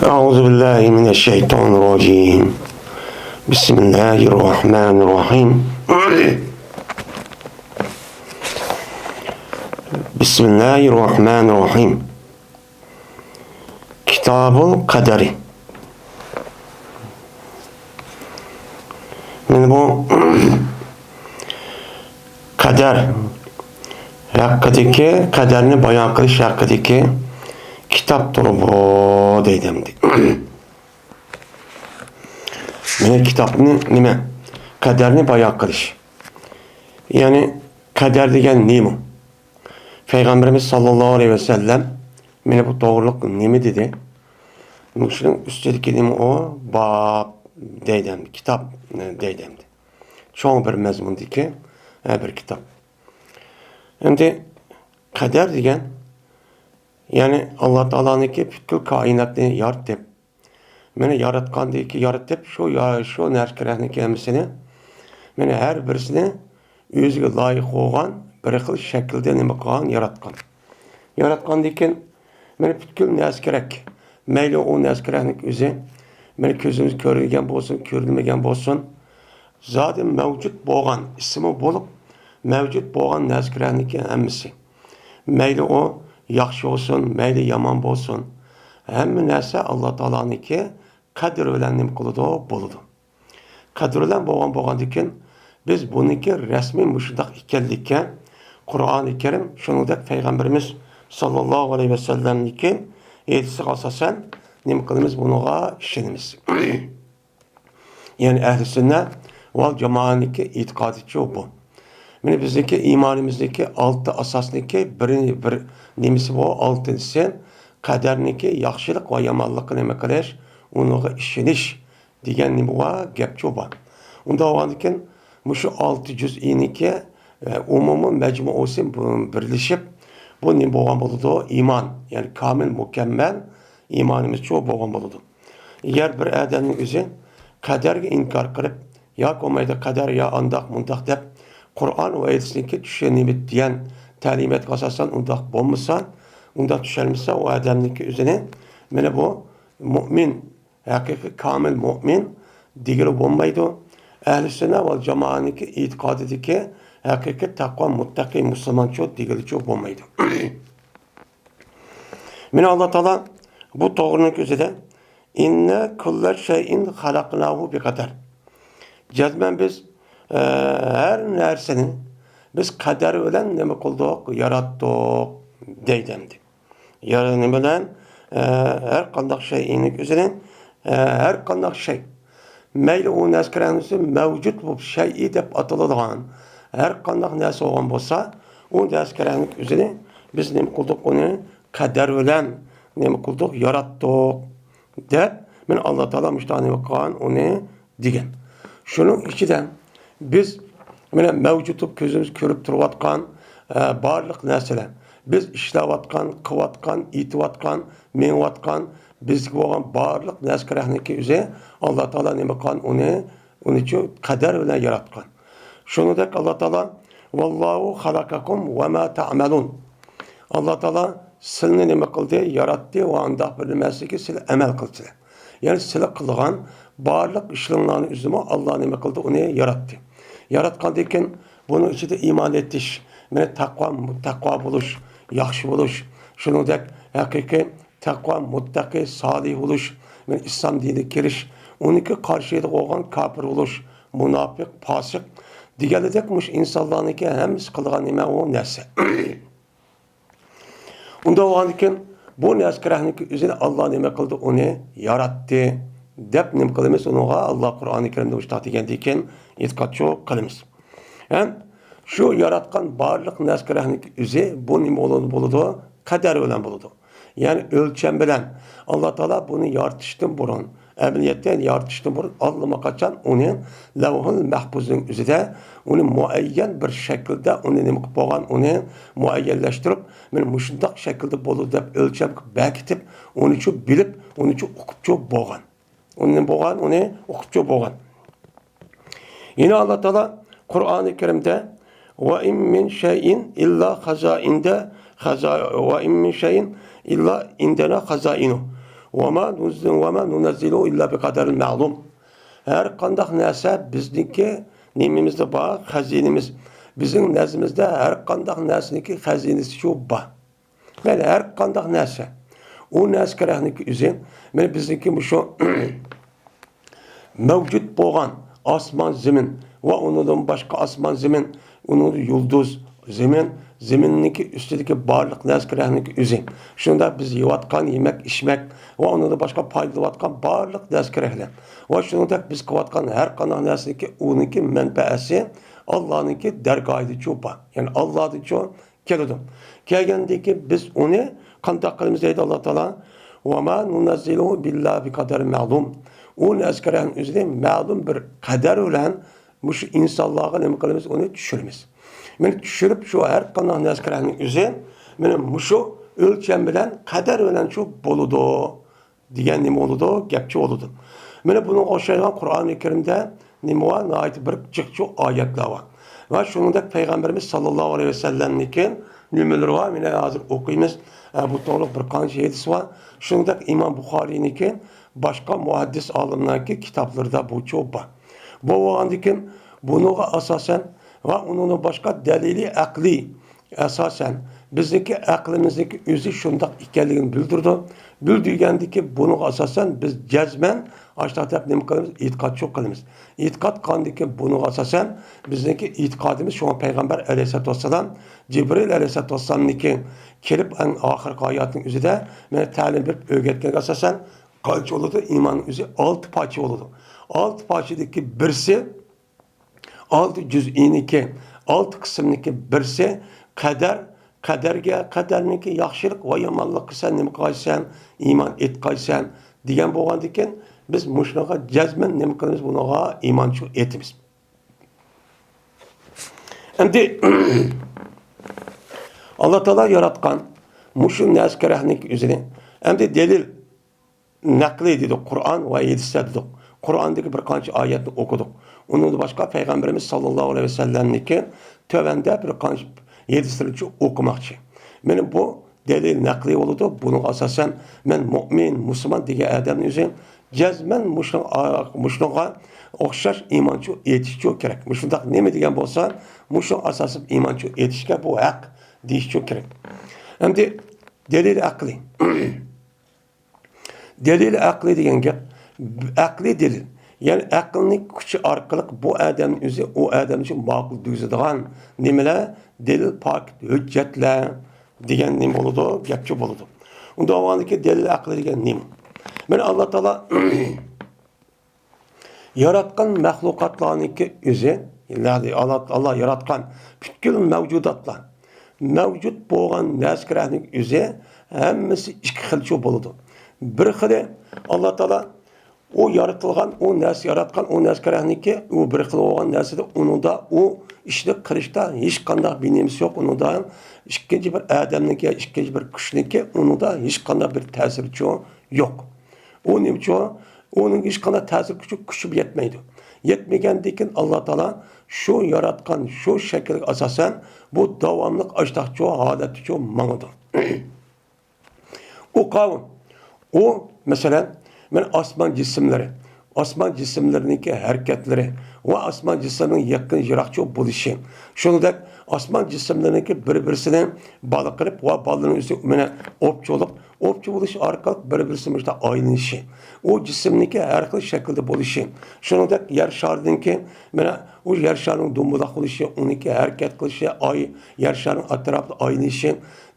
أعوذ بالله من الشيطان الرجيم. بسم الله الرحمن الرحيم. بسم الله الرحمن الرحيم. Kitab-ı Kaderi. Yani bu kader hakkındaki kaderini bayan kılış hakkındaki kitaptır bu deydimdi. Mene kitabını nime? Kaderini bayan kılış. Yani kader degen neymi? Peygamberimiz sallallahu aleyhi ve sellem mene bu doğruluk nemi dedi? Müşrin üstelik nemi o bab deydimdi. Kitap deydimdi. Çoğun bir mezmundaki bir kitap. Şimdi kader degen yani Allah Teala'nın ki bütün kainatını yarattı. Mene yaratkan değil ki yarattı şu nerkerahını kendisini mene her birisini özüge layık olan bir xil şekilde nime kılan yaratkan. Yaratkan deyken mene bütün neskerek meyli o neskerahını özü mene gözümüz görülgen bolsun, görülmegen bolsun zaten mevcut boğan ismi bulup mevcut boğan neskerahını hemmisi. Meyli o yaxşı olsun, meyli yaman bolsun. Hemme nerse Allah Teala'nınki kadir bilen nim kılıdı boludu. Kadir bilen boğan diken biz bununki resmi müşridak ikellikken Kur'an-ı Kerim şunudek Peygamberimiz sallallahu aleyhi ve sellem'niki yedisi asasen nim kılımız bunuğa işlenimiz. Yani ehl-i sünnet vel cemaatniki itikadiçi o bu. Yani bizdeki imanimizdeki altı asasniki bir nemisi bu altıncısı kaderniki yaxşılık ve yamanlık neme kılış onuğa işiniş degen nemi var gepçi var. Onda olanken şu 6 cüz'iniki umumu mecmu olsun birleşip bu nemi boğan buludu iman yani kamil mükemmel imanımız çoğu boğan buludu. Eğer bir adamın özü kaderge inkar kılıp ya komayda kader ya andak mundak dep Kur'an ve ayetindeki düşenimit diyen talimat kasasan undak bulmuşsan undak düşermişse o adamdaki üzerine mene bu mümin hakiki kamil mümin digeri bulmaydı. Ehl-i sünnet ve cemaatniki itikadideki hakiki takva muttaki Müslüman çok digeri çok bulmaydı. Mene Allah Teala bu doğrunun üzerine inne kulle şeyin halaknahu bi kader. Cezmen biz her nersenin biz kader ölen neme kıldık, yarattık deydemdi. Yani bilen her kandak şeyinik üzerine her kandak şey meyli o neskerenisi mevcut bu şeyi dep atılıdan her kandak nesi olan bolsa o neskerenik üzerine biz neme kıldık onu kader ölen neme kıldık, yarattık dep men Allah Teala müştahane kan onu digen. Şunun içinden biz mevcutup gözümüz körüp turvatkan barlık nesile biz işlevatkan, kıvatkan, itivatkan, menvatkan bizlik olan barlık neskerehniki üze Allah Teala nemekan onu için kader bilen yaratkan. Şunu da Allah Teala vallahu halakakum ve ma ta'melun. Allah Teala silini neme kıldı, yarattı ve andak bilinmesi ki sil emel kıldı. Yani sile kılgan barlık işlemlerini üzerine Allah neme kıldı onu yarattı. Yaratkan deyken bunun içinde iman ettiş, yani takva buluş, yaxşı buluş, şunu dek hakiki takva, muttaki, salih buluş, yani İslam dinine giriş, onunki karşıya olan kafir buluş, münafık, fasık, diğerli dekmiş insanların ki hem kılgan neme o nesi. Onda o anken bu neskerahnik üzerine Allah neme kıldı onu yarattı. Dep nem kılımız onuğa Allah Kur'an-ı Kerim'de uçtahtı kendiyken itikatçı kılımız. Yani şu yaratkan barlık neskerahnik üzeri bu nem buludu, kader ölen buludu. Yani ölçem bilen Allah Teala bunu yartıştın burun. Emniyetten yartıştın burun. Allah'ıma kaçan onun levhul mahfuzun üzerinde onu muayyen bir şekilde onu nem boğan onu muayyenleştirip ben müşündak şekilde buludu dep ölçem bekitip onu için bilip onu için okupçu boğan. Onun boğan, onu okutçu boğan. Yine Allah Teala Kur'an-ı Kerim'de ve in min şeyin illa hazainde ve in min şeyin illa indena hazainu. وَمَا نُنَزِّلُ إِلَّا بِقَدَرٍ مَعْلُومٍ. Her kandak narsa bizniki nemimizde var, hazinemiz. Bizim nezdimizde her kandak narsaniki hazinesi şu var. Yani her kandak narsa. O narsa kerakniki üzün. Yani bizdeki bu şu mevcut boğan asman zemin ve ondan başka asman zemin, onun yıldız zemin, zeminniki üstündeki barlık nezkerehniki üzüm. Şunda biz yivatkan yemek, içmek ve ondan başka paydalatkan barlık nezkerehler. Ve şunda biz kıvatkan her kanal nesniki onunki menfaesi Allah'ınki dergahıydı çoğba. Yani Allah'dı çoğu keludum. Kelgendeki biz onu kandak kılımızdaydı Allah Teala. وَمَا نُنَزِّلُهُ بِاللّٰهِ بِقَدَرٍ مَعْلُومٍ. O nezkeren üzerine ma'lum bir kader olan bu insanlığa ne kılımız onu düşürmemiz. Yani düşürüp şu her kanal nezkerenin üzerine benim şu ölçem bilen kader olan şu boludu diyen ne oludu? Gepçi oludu. Yani bunun aşağıdan Kur'an-ı Kerim'de nimva ait bir çıkçı ayetler var. Ve şunun da Peygamberimiz sallallahu aleyhi ve sellem'nikin nümeleri var. Yine hazır okuyumuz. Bu doğruluk bir kanıcı hadis var. Şunun da İmam Bukhari'nikin başka muhaddis alimlerki kitaplarda bu çok var. Bu vaandikin bunu asasen ve onun başka delili akli esasen bizdeki aklimizdeki üzü şundak ikenliğini bildirdi. Bildirgendiki bunu asasen biz cezmen aşağıda ne kılımız? İtikat çok kılımız. İtikat kandiki bunu asasen bizdeki itikadımız şu an Peygamber aleyhissalatü vesselam Cibril aleyhissalatü vesselam'niki kelip en ahir hayatın üzerinde beni talim bir öğretken asasen kaç olurdu? İmanın üzeri 6 parça olurdu. 6 parçadaki birisi 6 cüz'iniki 6 kısımdaki birisi kaderniki yaxşılık ve yamanlık sen nima qilsan iman etqaysan degan bo'lgandan biz mushnaga jazman nima qilamiz bunaga iymon etimiz. Endi Allah Teala yaratgan mushu naskarahnik üzerine endi delil nakli dedik Kur'an ve hadisler dedik. Kur'an'daki bir qancha ayetni okuduk. Onun başka Peygamberimiz sallallahu aleyhi ve sellem'niki tövende bir qancha yedistiruvchi okumakçı. Benim bu delil nakli oldu. Bunun asasen ben mümin, Müslüman diye adamın üzerine cezmen muşluğa okşaş imançı yetişiyor gerek. Muşluğa ne mi diyen olsa muşluğa asası imançı yetişken bu hak değişiyor gerek. Hem de delil akli. Delil akli diyen gel. Akli delil. Yani aklının küçü arkalık bu adamın üzerine o adam için makul düzüdüğün nimeler delil pak, hüccetle diyen nim oldu, gepçi oldu. O davandaki delil aklı diyen nim. Ben Allah Teala yaratkan mahlukatlarınki üzerine Allah yaratkan bütün mevcudatlar mevcut boğan neskerahının üzerine hemmesi iki xilçi oldu. Bir xili Allah Teala o yaratılgan, o narsa yaratgan, o neskerahınki o bir xil olan narsada onu da o işini kırışta hiç kandak bilmemiz yok. Onu da ikinci bir adamniki, ikinci bir kuşniki onu da hiç kandak bir tesirçi yok. O ne biçim? Onun hiç kandak tesir küçü yetmeydi. Yetmegendikin Allah Teala şu yaratkan, şu şekil asasen bu devamlık açtakçı haleti manıdır. O kavun. O mesela ben asman cisimlerindeki hareketleri ve asman cisimlerinin yakın jirakçı buluşu. Şunu da asman cisimlerindeki birbirine bağlı kırıp ve balının üstüne opçu buluş arkalık birbirine işte aynı işi. O cisimdeki her şekilde buluşu. Şunu da yer şarındaki o yer şarının dumbudak buluşu, onunki hareket kılışı, yer şarının etrafında aynı işi.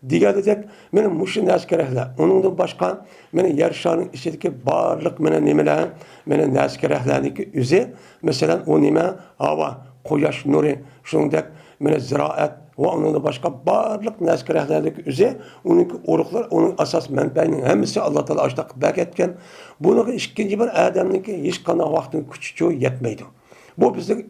Diğer dedek, benim muşun neskerehler. Onun başka, benim yer şarının içindeki barlık, benim nimeler, benim neskerehlerdeki üzeri, mesela o nime, hava, koyaş nuru, şunun da benim ziraat, ve onun başka barlık neskerehlerdeki üzeri, onunki oruklar, onun asas menfainin hemisi Allah Teala açtık bak etken, bunu ikinci bir adamınki hiç kana vaktin küçüğü yetmeydi. Bu bizim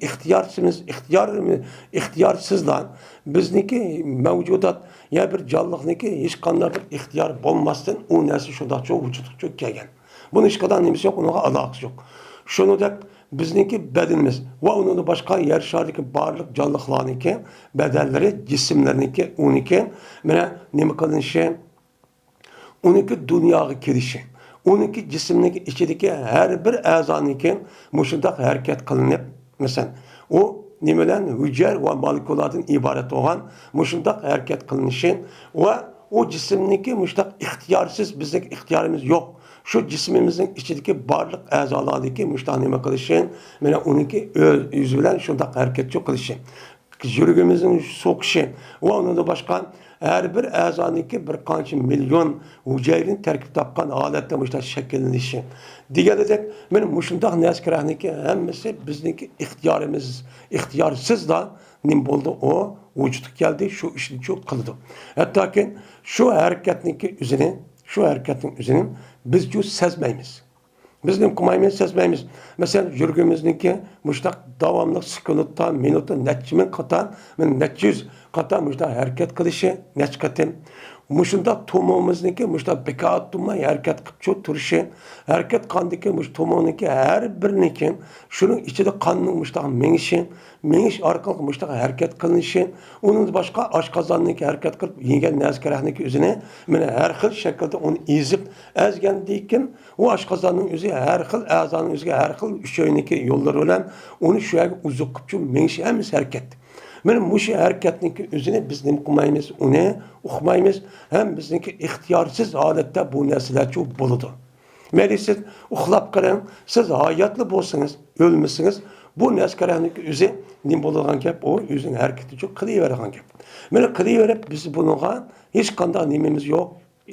ihtiyarsızlar bizniki mevcudat ya bir canlılıkniki hiç kanlar bir ihtiyar olmasın o nesi şunda çok vücuduk çok gelgen. Bunun hiç kadar nemisi yok, ona alakası yok. Şunu da bizniki bedenimiz ve onun başka yer şardaki varlık canlılıklarınki bedelleri, cisimlerinki onunki ne kadın şey onunki dünyaya girişi. onunki cismdeki içideki her bir a'zoniki mushundaq harakat qilinib, masalan, o nimadan hujjar va molekulalardan iborat bo'lgan mushundaq harakat qilinishi va o cismdeki mushtaq ixtiyorsiz bizning ixtiyorimiz yo'q. Şu cismimizin içindeki barlık a'zolardagi mushtaq nima qilishi, mana uniki yüz bilan shundaq harakatchi qilishi, yuragimizning so'qishi va undan boshqa her bir a'zoniki bir qancha million hujayraning tarkib topgan holatda mushtaq shakllanishi deganidek, mana mushundaq narsalarniki hammasi bizniki ixtiyorsiz da nim bo'ldi, o vujudga keldi, shu ishni shu qildi. Hattoki shu harakatniki o'zini biz ju sezmaymiz. Biz nim qilmaymiz, sezmaymiz. Masalan, yuragimizniki mushtaq davomli sekundda, minutda necha ming qator, necha yuz qator mushtaq harakat qilishi, necha qatim mushundaq to'mimizniki mushtaq bekor turmay harakat qilib turishi, harakat qandiki mush to'miniki har biriniki shuning ichida qonning mushtaq mengish orqali mushtaq harakat qilinishi, uning boshqa oshqozonniki harakat qilib yegan narsalarniki o'zini mana har xil shaklda uni ezib azgandikin, u oshqozonning o'zi har xil a'zoning o'ziga har xil uchoyniki yo'llar bilan uni shu yerga uzuq qilib mengish hammasi harakat. Mana mushu harakatniki o'zini biz nim qilmaymiz, uni uqmaymiz, ham bizniki ixtiyorsiz holatda bu narsalar chu bo'ladi. Mayli siz uxlab qarang, siz hayotli bo'lsangiz, o'lmasangiz, bu narsalarniki o'zi nim bo'ladigan gap, o o'zining harakati chu qilaveradigan gap. Mana qilaverib biz bunga hech qanday nimamiz yo'q,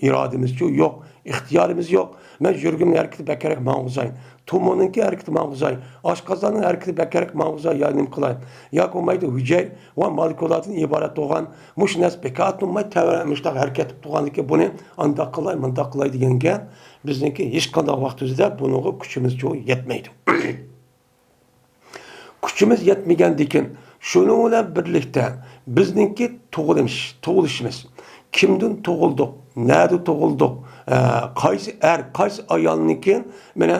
irodamiz chu yo'q, ixtiyorimiz yo'q. Men yuragimning harakati bakarak ma'g'uzay, to'moninki harakati ma'g'uzay, oshqozonning harakati bakarak ma'g'uzay, ya nim qilay. Yoki bo'lmaydi hujjar va molekulalardan iborat bo'lgan mush narsa bekor turmay mushtaq harakat qilib turganligi, buni andoq qilay, mundoq qilay deganga bizniki hech qanday vaqt o'zida bunga kuchimiz yetmaydi. Kuchimiz yetmagandikin, shuning bilan birlikda bizniki tug'ilishimiz, kimdan tug'ildik, nerede tug'ildik, qaysi qaysi ayolniki mana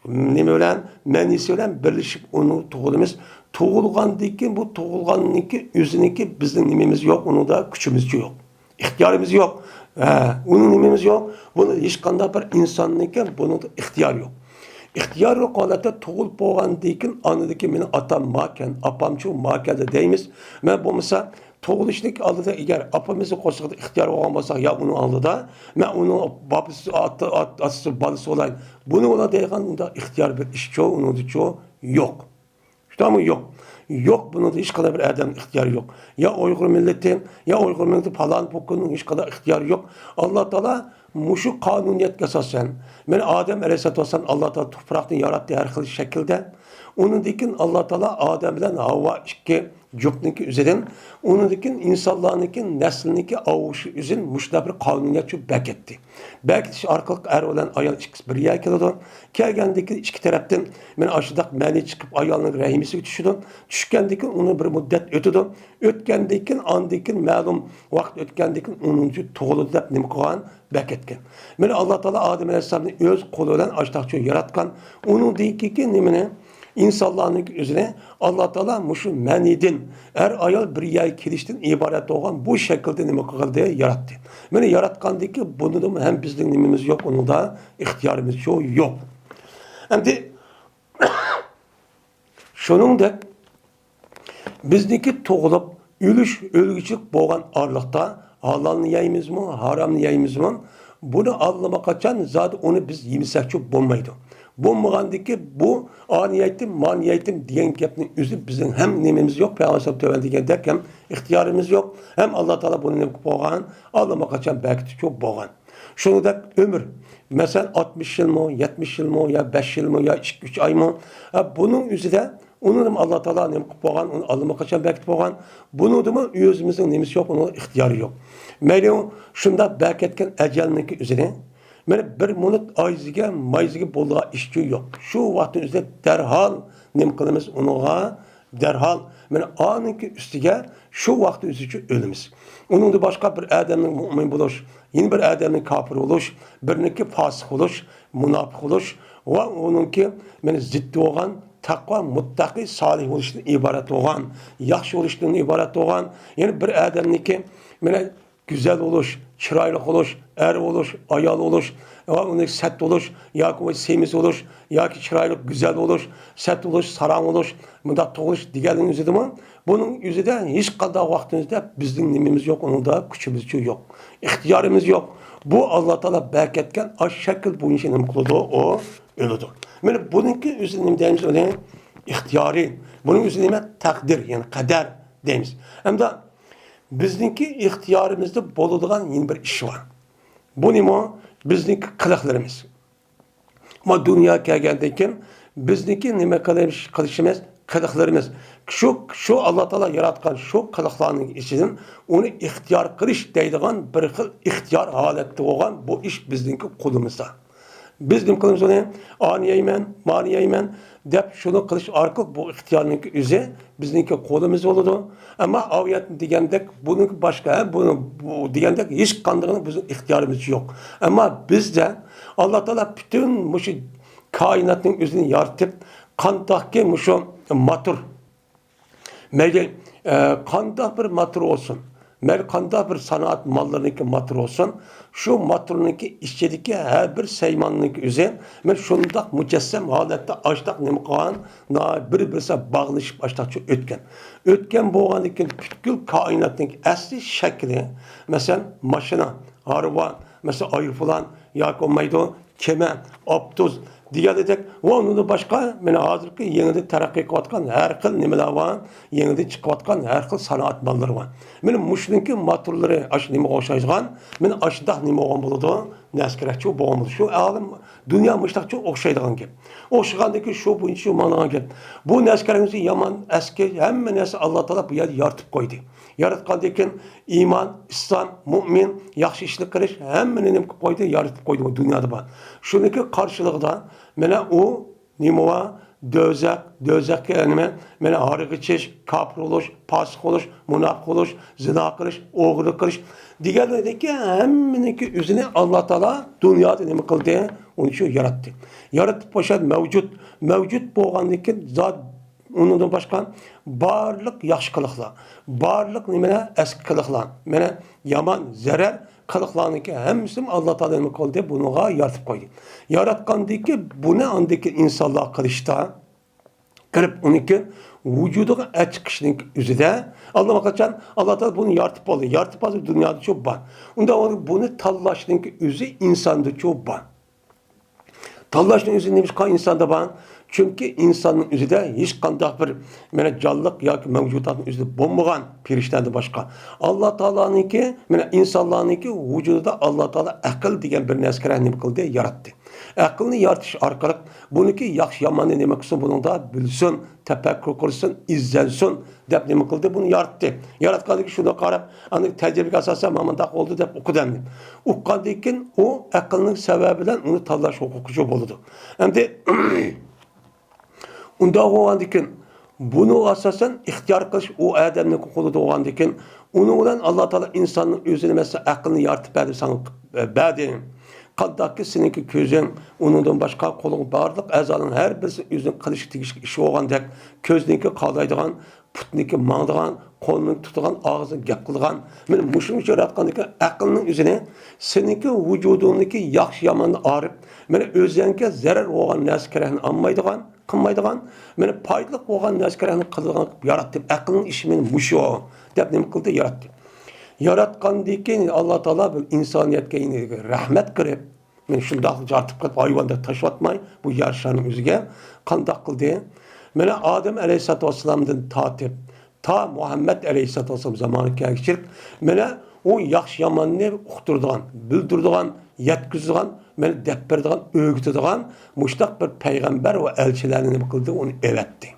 nima bilan manisi bilan birlashib uni tug'ilamiz. Tug'ilgandan bu tug'ilganniki o'ziniki bizning nimamiz yo'q, unida kuchimiz yo'q, ixtiyorimiz yo'q. Uning nimamiz yo'q. Buni hech qanday bir insonniki bunida ixtiyor yo'q. İxtiyor yo'q holatda tug'ilib bo'lgandan onadagi meni otam makan, opamchu makada deymiz. Men bo'lmasa tug'ilishlik oldida agar opamizni qo'shig'ida ixtiyor olgan bo'lsak, yo uni oldida men uni babasi otasi bolasi bo'lay. Buni ola deganda ixtiyor bir ish yo'q, unida yo'q. Shunday yo'q. Yo'q, bunida hech qanday bir odam ixtiyori yo'q. Ya Uyg'ur millati, ya Uyg'ur millati falan pokunning hech qanday ixtiyori yo'q. Alloh taolo mushu qonuniyatga asosan, men Odam alayhisolam Alloh taolo tuproqni yaratdi har xil shaklda. Undan Alloh taolo Odam bilan Havvo ikki juftniki o'zidan, undan insonlarniki naslniki avushi o'zin mushta bir qonuniyat shu beketdi. Beketish orqali er bilan ayol ikkisi bir yerga keladi. Kelgandiki ikki tarafdan men ashudaq ma'ni chiqib ayolning rahimisiga tushadi. Tushgandan uni bir muddat o'tadi. O'tgandan andan ma'lum vaqt o'tgandan uning tug'ildi deb nima qilgan beketgan. Men Alloh taolo Odam alayhisolamni o'z qo'li bilan ashdaqcha yaratgan. Uning deyiki nimani İnsanların üzerine Allah Teala muşu menidin er ayol bir yer kelişten ibaret olan bu şekilde nime kıldı yarattı. Beni yaratkandaki bunu da hem bizim nimimiz yok, onun da ihtiyarımız yok. Hem de şunun da bizdeki toğulup ölgüçlük boğan ağırlıkta halalını yayımız mı, haramını yayımız mı? Bunu anlamak açan zaten onu biz yemesek çok bulmaydı. Bulmagandaki bu aniyetim, maniyetim diyen gapning o'zi bizning hem nimemiz yok, Peygamber töven degan hem ixtiyorimiz yok, hem Allah Teala bunu nima qilib qo'ygan, Allohga qachon bakti çok bo'lgan. Shuningdek ömür, mesela 60 yıl mı, 70 yıl mı, ya 5 yıl mı, ya 2-3 ay mı, bunun o'zida onun Allah Teala nima qilib qo'ygan, uni Allohga qachon bakti bo'lgan, bunun da o'zimizning nimasi yo'q, uning ixtiyori yo'q. Mayli shunda baketgan ajalniki o'zini men bir minut ayziga, mayziga bo'lgan ishchi yo'q. Shu vaqtning o'zida darhol nima qilamiz unga? Darhol men aniki ustiga shu vaqt o'zi uchun o'limiz. Uningda boshqa bir odamning mu'min bo'lish, yeni bir odamning kofir bo'lish, birniki fosiq bo'lish, munofiq bo'lish va uningki meni ziddi bo'lgan taqvo, muttaqi, solih bo'lishdan iborat bo'lgan, yaxshi bo'lishdan iborat bo'lgan, ya'ni bir odamniki meni güzel oluş, chiroyli bo'lish, er bo'lish, ayol bo'lish, uni sat bo'lish, yoki semiz bo'lish, yoki chiroyli, go'zal bo'lish, sat bo'lish, sarang bo'lish, mundaq tug'ilish deganning o'zidami, buning o'zida hech qanday vaqtimizda bizning nimamiz yo'q, uningda kuchimiz yo'q, ixtiyorimiz yo'q. Bu Alloh taolo berkatgan ash shakl bo'yicha nima qiladi, o o'ladi. Mana buningki o'zi nima deymiz, uni ixtiyoriy, buning o'zi nima taqdir, ya'ni qadar deymiz. Hamda bizningki ixtiyorimizda bo'ladigan yana bir ish bor. Bu nima? Bizningki qiliqlarimiz. Ama dunyo kelgandan keyin bizniki nima qilishimiz, qiliqlarimiz. Şu Alloh taolo yaratgan şu qiliqlarning ichidan uni ixtiyor qilish deydigan bir xil ixtiyor holatda bo'lgan bu ish bizningki qo'limizda. Biz nima qilamiz uni? Aniyayman, maniyayman deb shuni qilish orqali bu ixtiyorning o'zi bizningki qo'limizda bo'ladi. Ammo aviyat degandek buning boshqa, bu degandek hech qanday bizning ixtiyorimiz yo'q. Ammo bizda Alloh taolo bütün mushu koinotning o'zini yaratib, qandaqki mushu motor mayli qandaq bir motor olsun, mayli qandaq bir sanoat mallarınınki motor olsun, şu motorniki ichidagi har bir saymonning o'zi men shundaq mujassam holatda ashtaq nima qilgan, bir-birisa bog'lashib ashtaqcha o'tgan bo'lgandan keyin butkul koinotning asli shakli, masalan, mashina, araba, masalan, aeroplan yoki olmaydi, kema, avtobus deganidek va undan boshqa mana hozirgi yengida taraqqiy qilayotgan har xil nimalar bor, yengida chiqayotgan har xil sanoat mollari bor. Mana mushuninki motorlari ash nima o'xshaydigan, mana ashdaq nima bo'lgan bo'ladi, naskerakchi bo'lgan bo'ladi. Shu olim dunyo mushtaqchi o'xshaydigan gap. O'xshagandaki shu bo'yicha shu ma'noga gap. Bu naskerakni yomon eski hamma narsa Alloh taolo bu yerda yaratib qo'ydi. Yaratgandan keyin iymon, islom, mu'min, yaxshi ishlar qilish hammani nima qilib qo'ydi, yaratib qo'ydi bu dunyoda bor. Shuniki qarshiligida mana u nima dozaqqa nima, mana horiga ichish, kofir bo'lish, fosiq bo'lish, munofiq bo'lish, zino qilish, o'g'rilik qilish deganidagi hammaniki o'zini Alloh taolo dunyoda nima qildi, uni shu yaratdi. Yaratib qo'shadi mavjud bo'lgandan keyin zot undan boshqa barliq yaxshi qiliqlar, barliq nimalar eski qiliqlar, mana yomon, zarar qiliqlarniki hammasini Alloh taolo nima qildi, bunga yaratib qo'ydi. Yaratgandiki buni andiki insonlar qilishda kirib uniki vujudiga chiqishning o'zida Alloh qachon Alloh taolo buni yaratib oldi. Yaratib oldi dunyoda shu bor. Unda buni tanlashning o'zi insonda shu bor. Tanlashning o'zi nima insonda bor? Çünkü insanın özüde hiç qandaq bir mana canlıq yoki mavjudotning o'zida bo'lmagan firishtadan boshqa Alloh taoloninki mana insonlarninki vujudida Alloh taolo aql degan bir narsani nima qildi, yaratdi. Aqlni yaratish orqali buniki yaxshi yomonni nima qilsin, buningda bilsin, tafakkur qilsin, izlansin deb nima qildi, buni yaratdi. Yaratgandan shunda qarab, ani tajribaga asosan mamandaq oldu deb o'qidim. O'qigandan keyin u aqlning sababi bilan uni tanlash huquqi bo'ladi. Endi unda bo'lgandan keyin buni asosan ixtiyor qilish u odamning qo'lida bo'lgandan keyin uni bilan Alloh taolo insonning o'zini mesela aqlni yaratib berdi, sana berdi. Qandaqki seninki ko'zing, undan boshqa qo'ling barliq a'zoning har birisi o'zining qilish tegishli ishi bo'lgandek, ko'zniki qalaydigan, putniki mangdigan, qo'lning tutgan, og'zini gap qilgan, men mushuni yaratgandan aqlning o'zini seninki vujudingniki yaxshi yomonni arib, men o'zingga zarar bo'lgan narsalarni olmaydigan, qilmaydigan, meni foydali bo'lgan narsalarni qiladigan yaratdi. Aqlning ishi men mushu deb nima qildi, yaratdi. Yaratgandan keyin Alloh taolo bu insoniyatga rahmat qilib, men shundoq yaratib qilib hayvonda tashlatmay bu yer sharning o'ziga qandoq qildi? Mana Odam alayhisolatu vasallamdan tortib ta Muhammad alayhisolatu vasallam zamoniga kelib, mana o yaxshi yomonni uqtirdigan, bildirdigan, yetkizdigan, meni deb berdigan, o'rgatadigan mushtaq bir payg'ambar va elchilarni nima qildi, uni evatdi.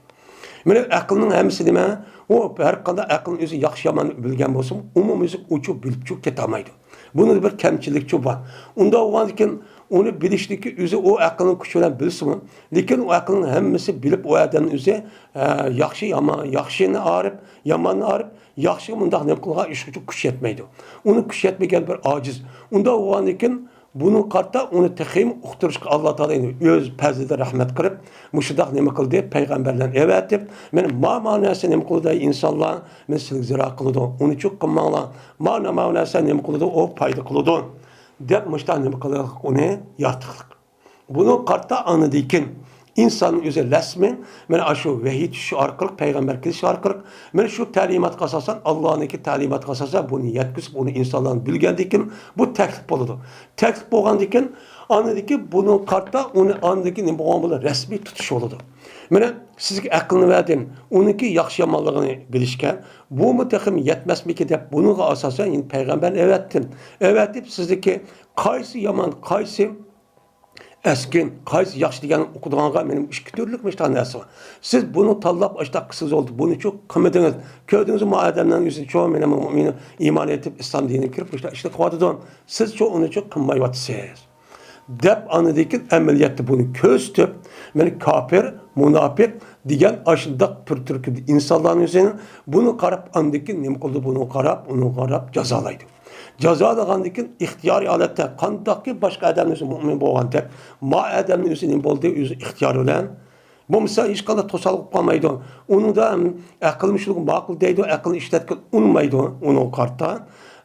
Mana aqlning hammasi nima? O har qanday aqlning o'zi yaxshi yomonni bilgan bo'lsa, umumiy uchib bilib keta olmaydi. Bunun bir kamchilikchi bor. Unda bo'lgandan keyin uni bilishniki o'zi o aqlning kuchi bilan bilsin, lekin o aqlning hammasi bilib o odamning o'zi yaxshi yomon, yaxshini arib, yomonni arib, yaxshi bundaq nima qilgan ish uchun kuch yetmaydi. Uni kuch yetmagan bir ojiz. Unda bo'lgandan keyin Bunun kartta onu texim uqtirishga Allah Taala öz fazlida rahmat qilib, mushudaq nima qildi? Payg'ambarlarni evatib, men ma'nasi nima qildi? İnsanlar men sizga zira qildi. Uni çok qilmanglar. Ma'nasi nima qildi? O foyda qildi. Deb mushudaq nima qildi? Uni yartiqlik. Bunun kartta anıdikin. İnsanın özü resmen, men şu vahiy şu arkalık, peygamber kiliş arkalık, men şu talimat kasasan, Allah'ınki talimat kasasa bunu yetkisip, bunu insanların bilgendikin, bu teklif oludu. Teklif boğandikin, anıdiki bunun kartta, onu anıdiki boğanmalı resmi tutuş oludu. Men sizge aklını verdin, onunki yaxşı yamanlığını bilişken, bu mu texim yetmez mi ki de bunu asasen, yani peygamber evettin. Evetip sizdeki kaysi yaman, kaysi eskin, qaysi yaxşı degan o'qiganға mening ikki turlik narsa var. Siz bunu tanlab açtaq qısız oldu. Bunu çok qilmadingiz. Ko'rdingiz mi odamlarning o'zi çok meni iymon etib islom diniga kirib işte qilyotidi. Siz çok onu çok qilmayapsiz. Deb anıdaki ameliyatda bunu ko'z tutib, meni kafir, munafik degan ashundaq bir turki insonlarning o'zini bunu qarab andiki nima qildi? Bunu qarab jazolaydi. Cazalagandaki ihtiyari holatda qandaqki boshqa odamning o'zi mo'min bo'lganda, ma odamning o'zi nima bo'ldi? O'zi ixtiyor bilan bo'lmasa hech qanday to'salg'i qolmaydi. Unida aqlmishlik ma'qul deydi, aqlni ishlatgan unmaydi uni qarta.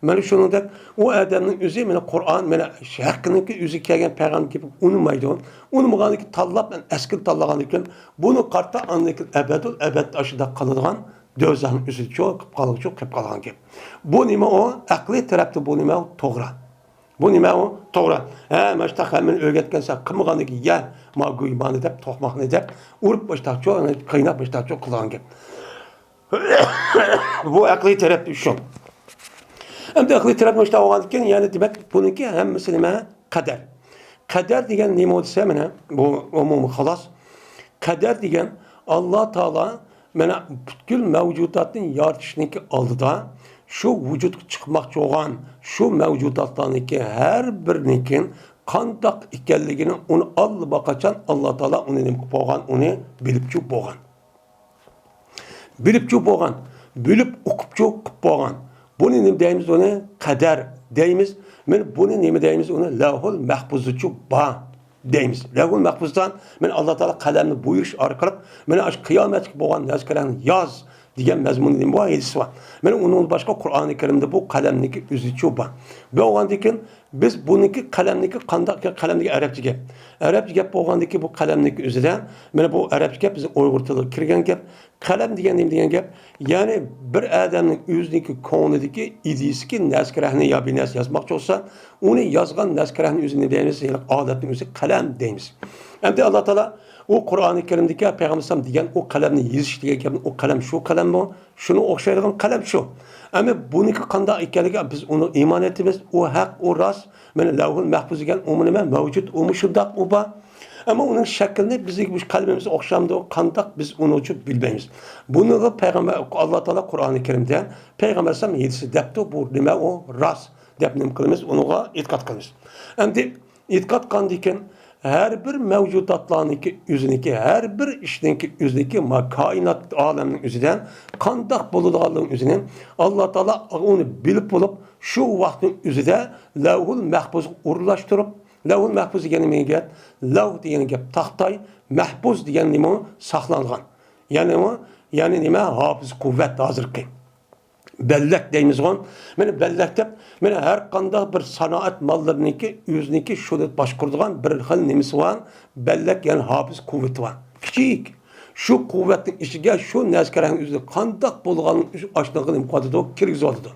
Mana shuningdek u odamning o'zi mana Qur'on, mana haqqiniki o'zi kelgan payg'ambar kelib unmaydi. Unmaganiki tanlab, askil tanlaganiki buni qarta andiki abad ashida qoladigan dözahın üzü çok qilib qolgan gap. Bu nima o? Aqliy tarafda bu nima o? To'g'ri. Bu nima o? To'g'ri. Ha, mashta hamini o'rgatgansa, qilmaganligi ya, ma guymani deb, to'qmoqni deb, urib boshlab cho'q, qiynab boshlab cho'q qilgan gap. Bu aqliy tarafda shu. Endi aqliy taraf mashta olgandan yani demak buniki hammasi nima? Qadar. Qadar degan nima desa, mana bu umumiy xolos. Qadar degan Allah Taala mana butkul mavjudotning yaratishninki oldida shu vujudga chiqmoqchi bo'lgan shu mavjudotlarniki har birining qandoq ekanligini uni allaqachon Alloh taolo uni nima qilib qo'ygan, uni bilibchi bo'lgan. Bilibchi bo'lgan, bilib o'qibchi qilib qo'ygan. Buni nima deymiz? Uni qadar deymiz. Men buni nima deymiz? Uni lavhul mahfuzchi ba deymiz. Lavhul mahfuzdan men Alloh taolo qalamni buyurish orqali men ash qiyomatga bo'lgan narsalarni yoz degan mazmunning bu hadisi var. Men onun başka Kur'an-ı Kerim'de bu qalamniki o'zicha bor. Bo'lgandan keyin biz buniki qalamniki qanday qalamniki arabcha gap. Arabcha gap bo'lgandan bu qalamniki o'zidan mana bu arabcha gap biz Uyg'ur tiliga kirgan gap. Qalam degan nima degan gap? Ya'ni bir odamning o'ziniki ko'nglidagi ideyasiki naskarahni yo binas yozmoqchi bo'lsa, uni yozgan naskarahni o'zini deymiz, ya'ni odatning o'zi qalam deymiz. Endi Alloh taolo o Kur'an-ı Kerim'deki Peygamber diyen o kalemni yazış diye gelin o kalem şu kalem bu. Şunu okşayalım kalem şu. Ama bununki kanda ikenligi biz onu iman etimiz. O hak, o ras. Yani lavhul mahfuz gen umune mevcut. O müşuddak o ba. Ama onun şeklini bizim kalbimizi okşamda o kandak biz onu uçup bilmeyiz. Bunu Peygamber Allah Teala Kur'an-ı Kerim'de Peygamber Sam yedisi depti bu nime o ras depnim kılımız onuğa itkat kılımız. Hem de itkat kandiken her bir mevcudatlarınki yüzüneki, her bir işinki yüzüneki kainat aleminin yüzünden kandak buludağının yüzünden Allah Teala onu bilip bulup şu vaktin yüzüde lavhul mahfuz uğurlaştırıp lavhul mahfuz diyen gel, lavh diyen gel tahtay, mahfuz diyen nime saklangan. Yani nime hafız kuvvet hazırki. Bellek deyimiz on. Meni bellekte meni her kanda bir sanaat mallarınki yüzniki şöyle başkurduğun bir hal nimisi var. Bellek yani hafız kuvveti var. Küçük. Şu kuvvetin işige şu neskerenin yüzü kandak bulganın açtığını imkadıdı o kirgizvadıdı.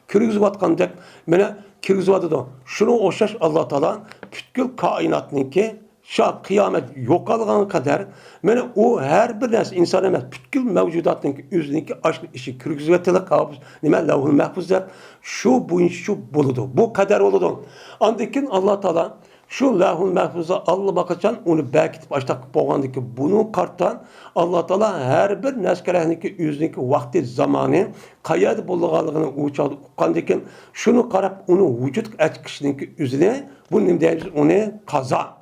Kirgizvatkandak meni kirgizvadıdı. Şunu oşaş Allah Teala kütkül kainatınki şa kıyamet yok alğan kadar meni o her bir nas insan emas bütkül mevcudatın yüzünki açlık işi kirgizvetilik hafız nima lavhul mahfuzlar şu bu iş şu buludu. Bu kadar oludu. Andikin Allah Teala şu lavhul mahfuza Allah bakacan onu bekitip açtak boğandaki bunu kartan Allah Teala her bir naskerehniki yüzünki vakti zamanı kayad bulğanlığını uçadı. Kandikin şunu karap onu vücut etkişinki yüzüne bu nim deyimiz onu kaza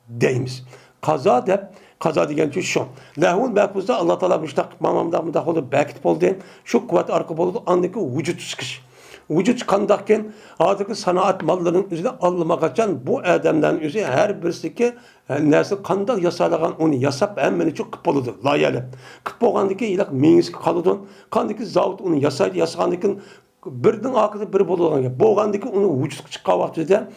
deyimiz. Kaza deb, kaza degan şu. Lavhul mahfuzda Allah Teala müştak mamamda müdahil bekitip oldu. Şu kuvvet arka oldu andaki vücut çıkış. vücut çıkandakken adaki sanat mallarının üzerine alınma kaçan bu adamların üzerine her birisi ki nersi kandak yasalagan onu yasap hemen çok kıpoludu layalı. Kıpolgandaki ilak mengisi kaludun. Kandaki zavut onu yasaydı yasagandaki birden akıda bir bulunan. Boğandaki onu vücut çıkan vaktinde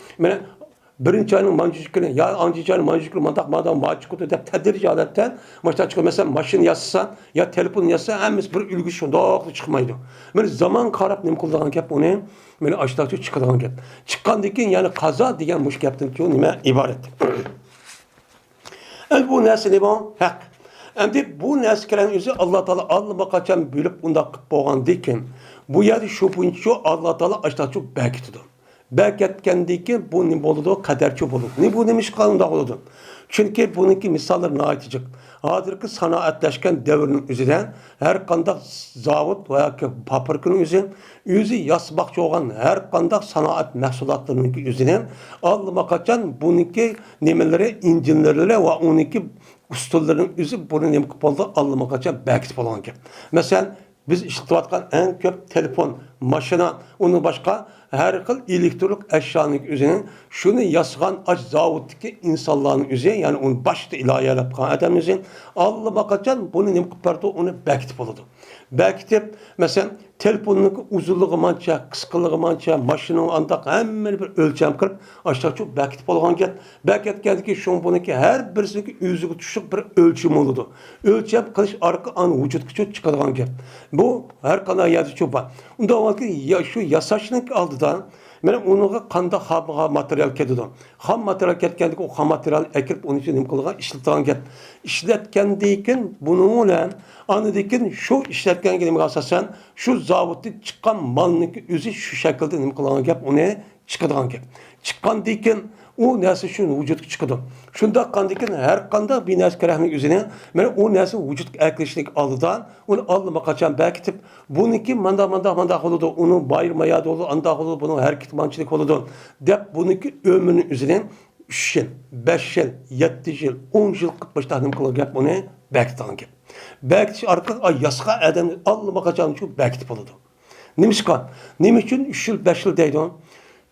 birinci ayının mancıkını ya anca ayının mancıkını mantak madem maçıkı da tedirici aletten maçta çıkıyor mesela maşın yazsan ya telefon yazsa hemiz bir ülgü şundaklı çıkmaydı. Ben zaman karab nem kullangan gap onu ben açtıkça çıkan gap. Çıkan dikin yani kaza diyen muş gaptın ki o nime ibaret. Bu nesli bu hak. Endi bu neskenin üzü Allah Teala Allah'a kaçan bölüp bunda boğan dikin. Bu yerde şu bunçu Allah Teala açtıkça belki tutu. Belki etkendeki bu ne boludu kaderçi boludu. Ne bu demiş kanunda boludu. Çünkü bununki misallar naitecek. Hadırki sanatleşken devrinin üzerinden her kandak zavut veya ki paprikinin üzerinden yüzü yasbakçı olan her kandak sanat mahsulatlarının üzerinden Allah'a kaçan bununki nemeleri, incinlerle ve onunki ustaların yüzü bunun nem kupolda Allah'a kaçan belki falan ki. Mesela biz iştivatkan en köp telefon, maşina, onun başka her kıl elektronik eşyanın üzerine şunu yasıgan aç zavuttaki insanların üzerine yani onun başta ilahi yapkan adam üzerine Allah'a kaçan bunu nem kupardı onu belki buludu. Belki de mesela telefonun uzunluğu mança, kıskalığı mança, maşının andak hemen bir ölçem kırıp aşağı çok belki bolgan get. Belki etkendi ki şu bununki her birisinin yüzü tutuşup bir ölçüm oldu. Ölçem kılış arka an vücut küçük çıkargan get. Bu her kanal yazı çok var. Onda var ki ya şu yasaçının aldıdan ben onu kanda ham materyal kedidim. Ham materyal ketkendik o ham materyal ekip onun için imkılgan işletken get. İşletkendiken bunun bilen anıdikin şu işletken gelime asasen şu zavuttu çıkan malının yüzü şu şekilde imkılgan get onu çıkargan get. Çıkan diken o nesi şunu vücut çıkıdı. Şunda kandikin her kanda bir nes kerahının üzerine ben o nesi vücut ekleşlik aldıdan onu aldıma kaçan belki tip bununki manda oldu onu bayırmaya dolu anda oldu bunu her kitmançılık oldu. Dep bununki ömrünün üzerine 3 yıl, 5 yıl, 7 yıl, 10 yıl 45 tane kılı gap onu belki tanık. Belki arka yaska adam aldıma kaçan çünkü belki tip oldu. Nimişkan, nimişin 3 yıl 5 yıl deydi on.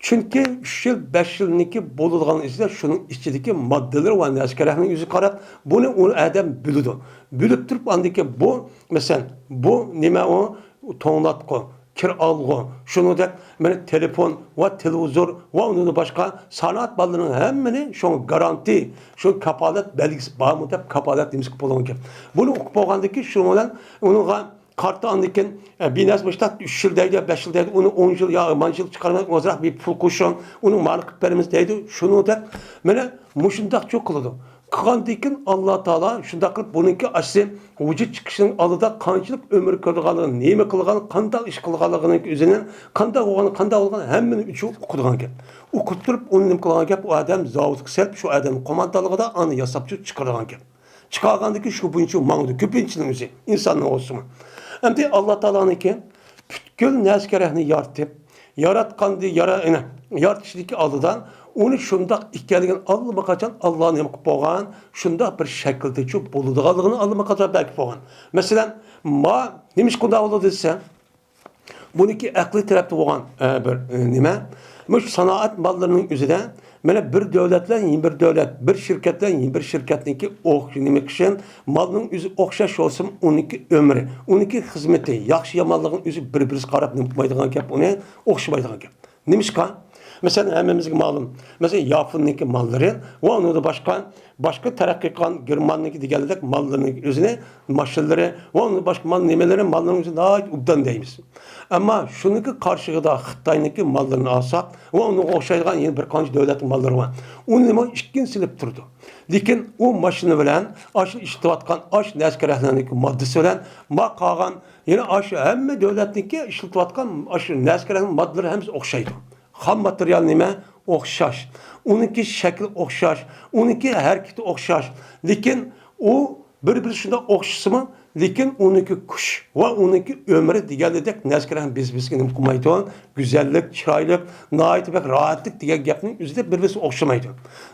Çünkü 3 yıl 5 yılınki bolulgan izle şunun içindeki maddeler var neskerahının yüzü karat bunu onu adam bülüdü. Bülüp durup andaki bu mesela bu nime o tonlatko kir algı şunu da ben telefon ve televizör ve onun başka sanat ballarının hemini şu garanti şu kapalet belgesi bağımlı da kapalet demiş kupolon ki. Bunu okupogandaki şundan onun kartı andiken bir nesmişte 3 yıldaydı, 5 yıldaydı, onu 10 yıl ya 10 yıl çıkarmak ozrak bir pul kuşun, onun marketlerimizdeydi, şunu da bana muşundak çok kıldı. Kandikin Allah Teala şunda kılıp bununki aşı vücut çıkışının alıda kançılık ömür kılığanlığını, neyme kılığanlığını, kandak iş kılığanlığının üzerinden kandak olğanı hemen üçü okuduğun gibi. Okutturup onun kılığan gibi o adam zavut selp şu adamın komandalığı da anı yasapçı çıkarılan gibi. Çıkargandaki şu bunçu mağdu, küpünçünün üzeri, insanın olsun. Hem de Allah Teala'nın ki pütkül neskerehini yaratıp yaratkandı yaratıştaki alıdan onu şunda ikkelegen Allah'a kaçan Allah'ın yapıp boğan şunda bir şekilde çok buluduğalığını Allah'a kaçan belki boğan. Mesela ma demiş kunda oldu ise bununki akli tarafta boğan bir nime müş sanat mallarının üzerine mana bir devletlen bir devlet, bir şirketlen bir şirketninki nima kişinin malının yüzü o'xshash olsun, oniki ömrü, oniki hizmeti, yaxshi yomonlig'ini yüzü bir-birisi qarab nimmaydigan gap, uni o'xshamaydigan gap. Nimishqa? Mesela hemmamizga ma'lum. Mesela Yapon'daki malları ve onu da başka terakki kılan German'daki diğerlik mallarının özüne maşinleri ve onu başka mal nemeleri malların özüne daha ubdan deyimiz. Ama şununki karşıda Xitay'daki mallarını alsak ve onu okşaydıgan yeni bir kanç devletin malları var. Onu nima işkin silip durdu. Lekin o maşını bilen aşı iştivatkan aş neskerahlarındaki maddesi bilen ma kalgan yine aşı hemme devletindeki iştivatkan aşı neskerahların maddeleri hepsi okşaydı. Ham materyal nime? O'xshash. Uniki shakli o'xshash. Uniki harakati o'xshash. Lekin u bir-biri shunda o'xshasimi? Lekin uniki kuch va uniki ömrü deganidek naskeran biz-bizga nima qilmaydi? Güzellik, chiroylik, nihoyat va rohatlik degan gapning o'zida bir-birisi o'xshamaydi.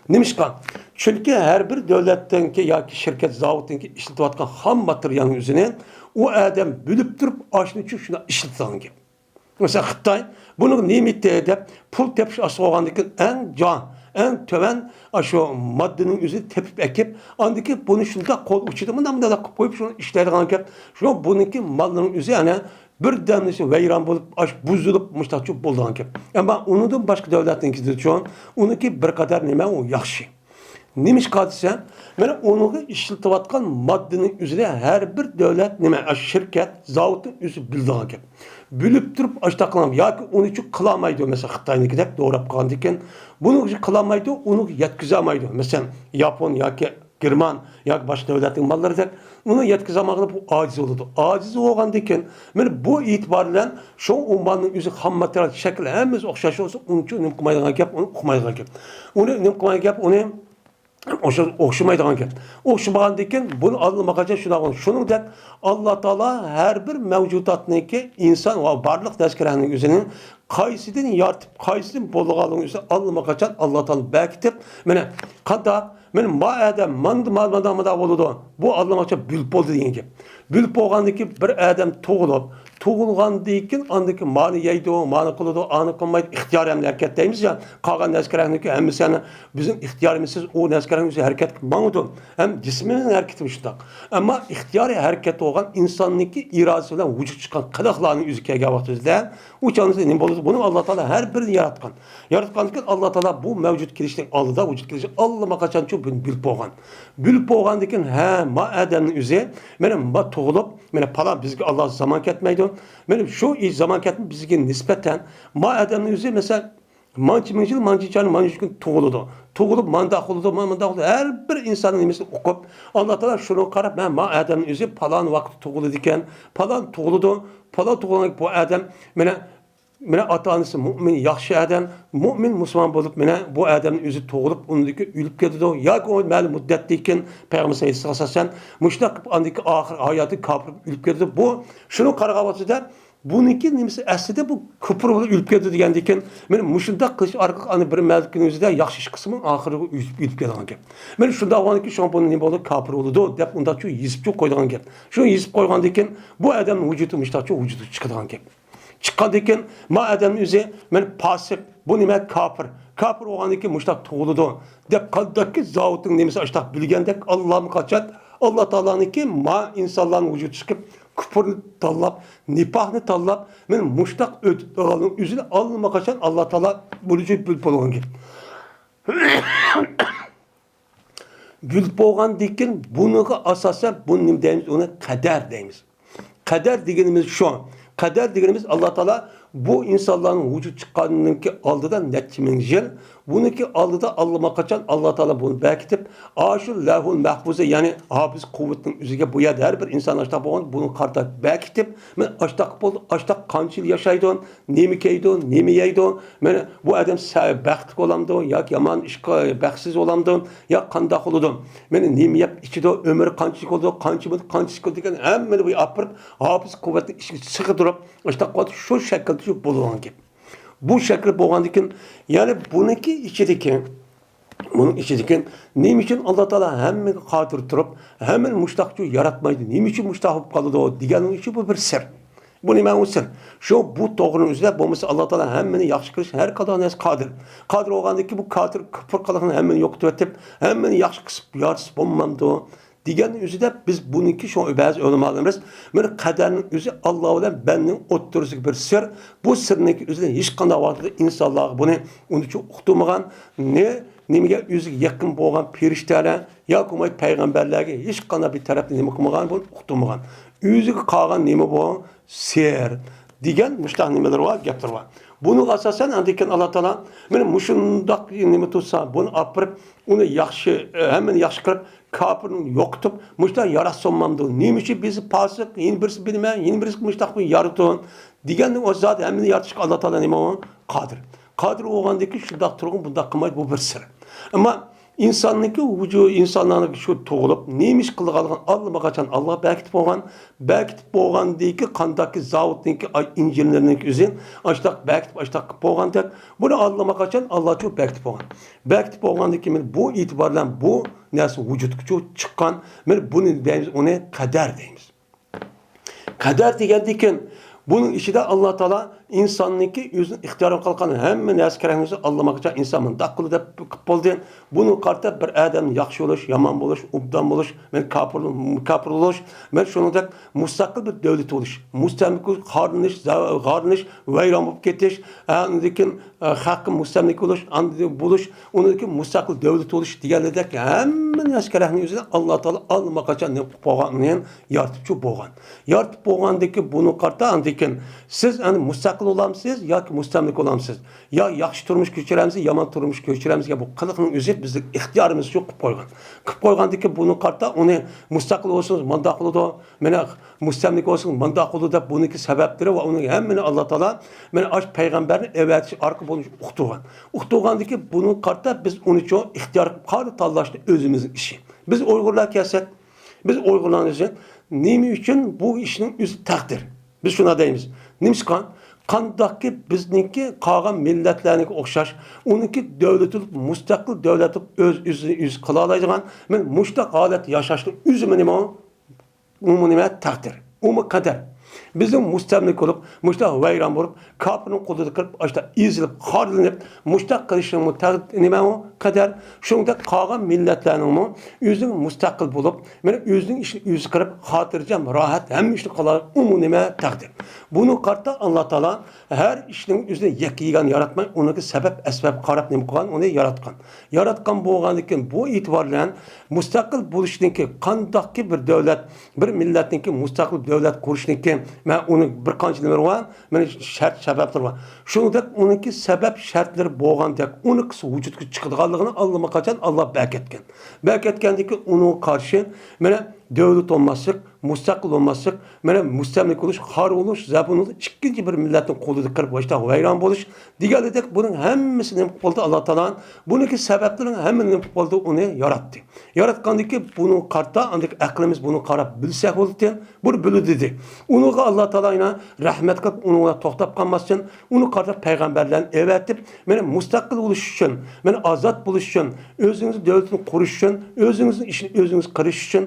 Nimishqa? Chunki har bir davlatdanki yoki shirkat zavoddanki ishlatayotgan ham materialning o'zini u odam bilib turib oshni uchun shuni ishlatgan gap. Mesela Xitay bunu nimetli dep pul tepiş asılğandaki en töven aşo maddenin yüzü tepip ekip andaki bunu şunda kol uçudu mu da koyup şunu işlerden kep şu bununki malların yüzü yani bir demlisi veyran bulup buzulup müştakçı bulduğun kep. Ama onu da başka devletin gizli şu an onunki bir kadar neme o yaxşı. Nemiş kadise ben onu işletivatkan maddenin üzerine her bir devlet neme şirket zavutun yüzü bildiğin kep. Bülüp durup açtaklanam. Ya ki onu için kılamaydı mesela Xitay'nınki de doğrap kaldıkken. Bunu için kılamaydı, onu yetkizamaydı. Mesela Japon ya ki German ya ki başka devletin malları da onu yetkizamakta bu aciz oldu. Aciz olan diken ben bu itibarla şu ummanın yüzü ham materyal şekli hemiz okşaşı olsa onun için ne kumaydan gap, onu kumaydan gap. Onu ne kumaydan gap, onu okşamaydan gap. Okşamadan diken bunu anlamak şuna olur. Şunun da Allah Teala her bir mevcudatındaki insan ve varlık deskerlerinin üzerinin kaysiden yaratıp kaysiden bolluğalığın üzerine anlamak için Allah Teala belki mene kanda men ma adam mandı oldu. Bu anlamak için bülp oldu deyin ki. Bülp olgandaki bir adam tuğulgandikin andaki mani yeydi o, mani kılıdı, anı kılmaydı, ihtiyar hareket deyimiz ya. Kalan neskerindeki hem yani bizim ihtiyarımızsız o neskerindeki hareket kılmadı. Hem cisminin hareketi müştak. Ama ihtiyari hareket olan insandaki iradesiyle vücut çıkan kadaklarının yüzükeye gavaktızda o canlısı ne bulur? Bunu Allah Teala her birini yaratkan. Yaratkanken Allah Teala bu mevcut kirişlik aldıda vücut kirişlik Allah'ıma kaçan çok bülp olgan. Bülp olgan dikin ma adamın üzeri benim ma tuğulup benim pala bizge Allah zaman ketmeydi. Benim şu zaman ketme bizge nispeten ma adamın üzeri mesela mancıçanın tuğuludu. Tuğulup mandak oldu. Her bir insanın nimesi okup Allah Teala şunu karab ben ma adamın üzeri palan vakti tuğulu diken palan tuğuludu. Palan tuğuludu bu adam mene ata-anası mümin yaxşı adam, mümin Müslüman bolup mene bu adamın yüzü toğulup ondaki ülüp ketdi. Ya ki o məli müddetdeyken Peygamber sallallahu aleyhi ve sellem müştak andaki ahir hayatı kapırıp ülüp ketdi. Bu şunu qarağabatıda bununki nimesi əslində bu kıpır olub ülüp ketdi degəndikən men müşundaq qılış arqıq ani bir məlkin özüdə yaxşı iş qismin axırı ülüp ketdigan gap. Men şunda olğanki şampon nima oldu kapır oldu dep unda şu yizip qoyduğan gap. Şu yizip qoyğandikin bu adamın vücudu müştak vücudu çıxıdığan gap. Çıkkandaki ma adamın üzeri men pasif bu nime kafir. Kafir oğandaki müştak tuğuludu. Dep kaddaki zavutun nemesi açtak bilgendek Allah'ın kaçat. Allah Teala'nınki ma insanların vücudu çıkıp küpürünü tallap, nipahını tallap men müştak ödüğünün üzerine alınma kaçan Allah Teala bulucu bülp olğan gibi. Bülp olğan dikin bunu asasen bunu deyimiz ona kader deyimiz. Kader degenimiz şu an. Kader dediğimiz Allah Teala bu insanların vücut çıkanınki aldıda netçimengil. Bununki aldıda Allah'ıma kaçan Allah Teala bunu belkitip aşul lehul mahfuze yani hafız kuvvetin üzerine bu yer her bir insan açtak boğan bunu karta belkitip men açtak kançil yaşaydı nemikeydi nemiyeydi men bu adam bəxtlik olamdı ya yaman işqa bəxtsiz olamdı ya kandak oldu men nemiyep içide ömür kançılık oldu kançılık oldu diken hem bu apırıp hafız kuvvetin işi sıkı durup açtak şu şekilde şu bulunan gibi. Bu şekil boğandikin yani bununki içindeki neyim için Allah Teala hemen kadir durup hemen müştakçı yaratmaydı. Neyim için müştak kalıdı o diğerinin için bu bir sır. Bu neyim o sır. Şu bu doğrunun üzerinde bu mesela Allah Teala hemen yaxşı kılış her kadar nes kadir. Kadir oğandaki bu kadir kıpır kalanını hemen yoktu etip hemen yaxşı kısıp yarsız bulmamdı o. Diğerinin üzerinde biz bununki şu an bazı ölümlerimiz men kaderin üzü Allah ile benim oturusu bir sır. Bu sırniki üzerinde hiç kanda vardı insanlar bunu onun için okutumagan nemige yüzü yakın boğan perişteler ya kumay peygamberlerge hiç kanda bir tarafta neme okumagan bunu okutumagan. Yüzü kalan neme boğan sır. Diğer müştah nemeler var, gaplar var. Bunu asasen andiken Allah Teala men muşundak neme tutsa bunu apırıp onu yaxşı hemen yaxşı kırıp kafirin yoktup müştak yaratsanmamdı. Neymişi bizi pasık, yeni birisi bilmeyen, yeni birisi müştak bunu yaratın. Diğerinin o zat hemen yaratışık Allah Teala neyme o? Kadir. Kadir oğandaki şundak turgun bunda kımaydı bu bir sır. Ama insanlık vücudu insanların şu toğulup neymiş kılık algan Allah'ıma kaçan Allah belki boğan değil ki kandaki zavutdaki İncil'lerindeki üzün açtak boğan der. Bunu Allah'ıma kaçan Allah çok belki boğan değil ki bu itibarla bu nasıl vücutçu çıkan bunu deyimiz ona kader deyimiz. Kader diyen diken bunun işi de Allah Teala insonniki o'zini ixtiyorim qilgan hamma narsa kerakligini anlamak uchun inson bundoq qildi deb bo'ldi. Buni qarta bir odam yaxshi bo'lish, yomon bo'lish, obdan bo'lish, men kafir bo'lish, men shuningdek mustaqil bir davlat bo'lish, mustamlik qarinish, vayron bo'lib ketish, lekin haqqi mustamlik bo'lish, uniki mustaqil davlat bo'lish deganlardek hamma narsa kerakligini o'zini Alloh taolo anlamak uchun bo'lganini yaratib bo'lgan. Yaratib bo'lgandiki buni qarta andikin siz hani mustaqil olamsınız yoki mustamlik olamsınız. Ya yaxshi turmush kechiramiz, yomon turmush kechiramiz bu qiliqning o'zi bizning ixtiyorimiz yo'q qilib qo'ygan. Qilib qo'ygandiki buni qarta uni mustaqil bo'lsin, mandaq qiladi, mana mustamlik bo'lsin, mandaq qiladi deb buniki sabablari va uning hammani Alloh taolo mana ash payg'ambarni evatish orqali bo'lib uqtirgan. Uqtirgandiki buni qarta biz uni uchun ixtiyor qilib tanlashni o'zimizning ishi. Biz Uyg'urlar kelsak, biz Uyg'urlar uchun nima uchun bu ishning o'zi taqdir. Biz shuna deymiz. Nimishqan qandaqki bizniki qolgan millatlarniki o'xshash, uniki davlatlik, mustaqil davlatlik o'z qila oladigan, men mushtaq holat yashashni o'zimi nima taqdir. Umi qadar. Bizim mustamlik olup, muştaq vayron bo'lib, kafirning qo'lida kirib, ashta ezilib, xorlanib, mustaq qilishning nima u qadar shunda qolgan millatlarning o'zining mustaqil bo'lib, mana o'zining ishini o'zi qilib, xotirjam, rohat hamma ishni qiladi, umum nima taqdir. Buni qarta Alloh taolo har ishning o'zini yakkigan yaratmay, uniki sabab asbab qarab nima qilgan, uni yaratgan. Yaratgan bo'lgandan bu e'tibor bilan mustaqil bo'lishniki qandaqki bir davlat, bir millatniki mustaqil davlat qurishniki men uni bir qancha nima var, men shart sabablar var. Shuningdek uniki sabab shartlar bo'lgandek, uni vujudga chiqadiganligini Alloh qachon Alloh berketgan. Berketgandiki uni qarshi mana davlat olmaslik, mustaqil olmaslik, mana mustamlik bo'lish, xor bo'lish, zabun bo'lish, ikkinchi bir millatning qo'lida kirib boshda vayron bo'lish deganidek buning hammasini qo'lda Alloh taolo buniki sabablarini hammasini qo'lda uni yaratdi. Yaratgandiki buni qarta andik aqlimiz buni qarab bilsak bo'ldi, bu bildi. Unuga Alloh taolo rahmat qilib uni to'xtab qolmasdan uni qarta payg'ambarlarni evatib, mana mustaqil bo'lish uchun, mana ozod bo'lish uchun, o'zingiz davlatni qurish uchun, o'zingizning ishni o'zingiz qilish uchun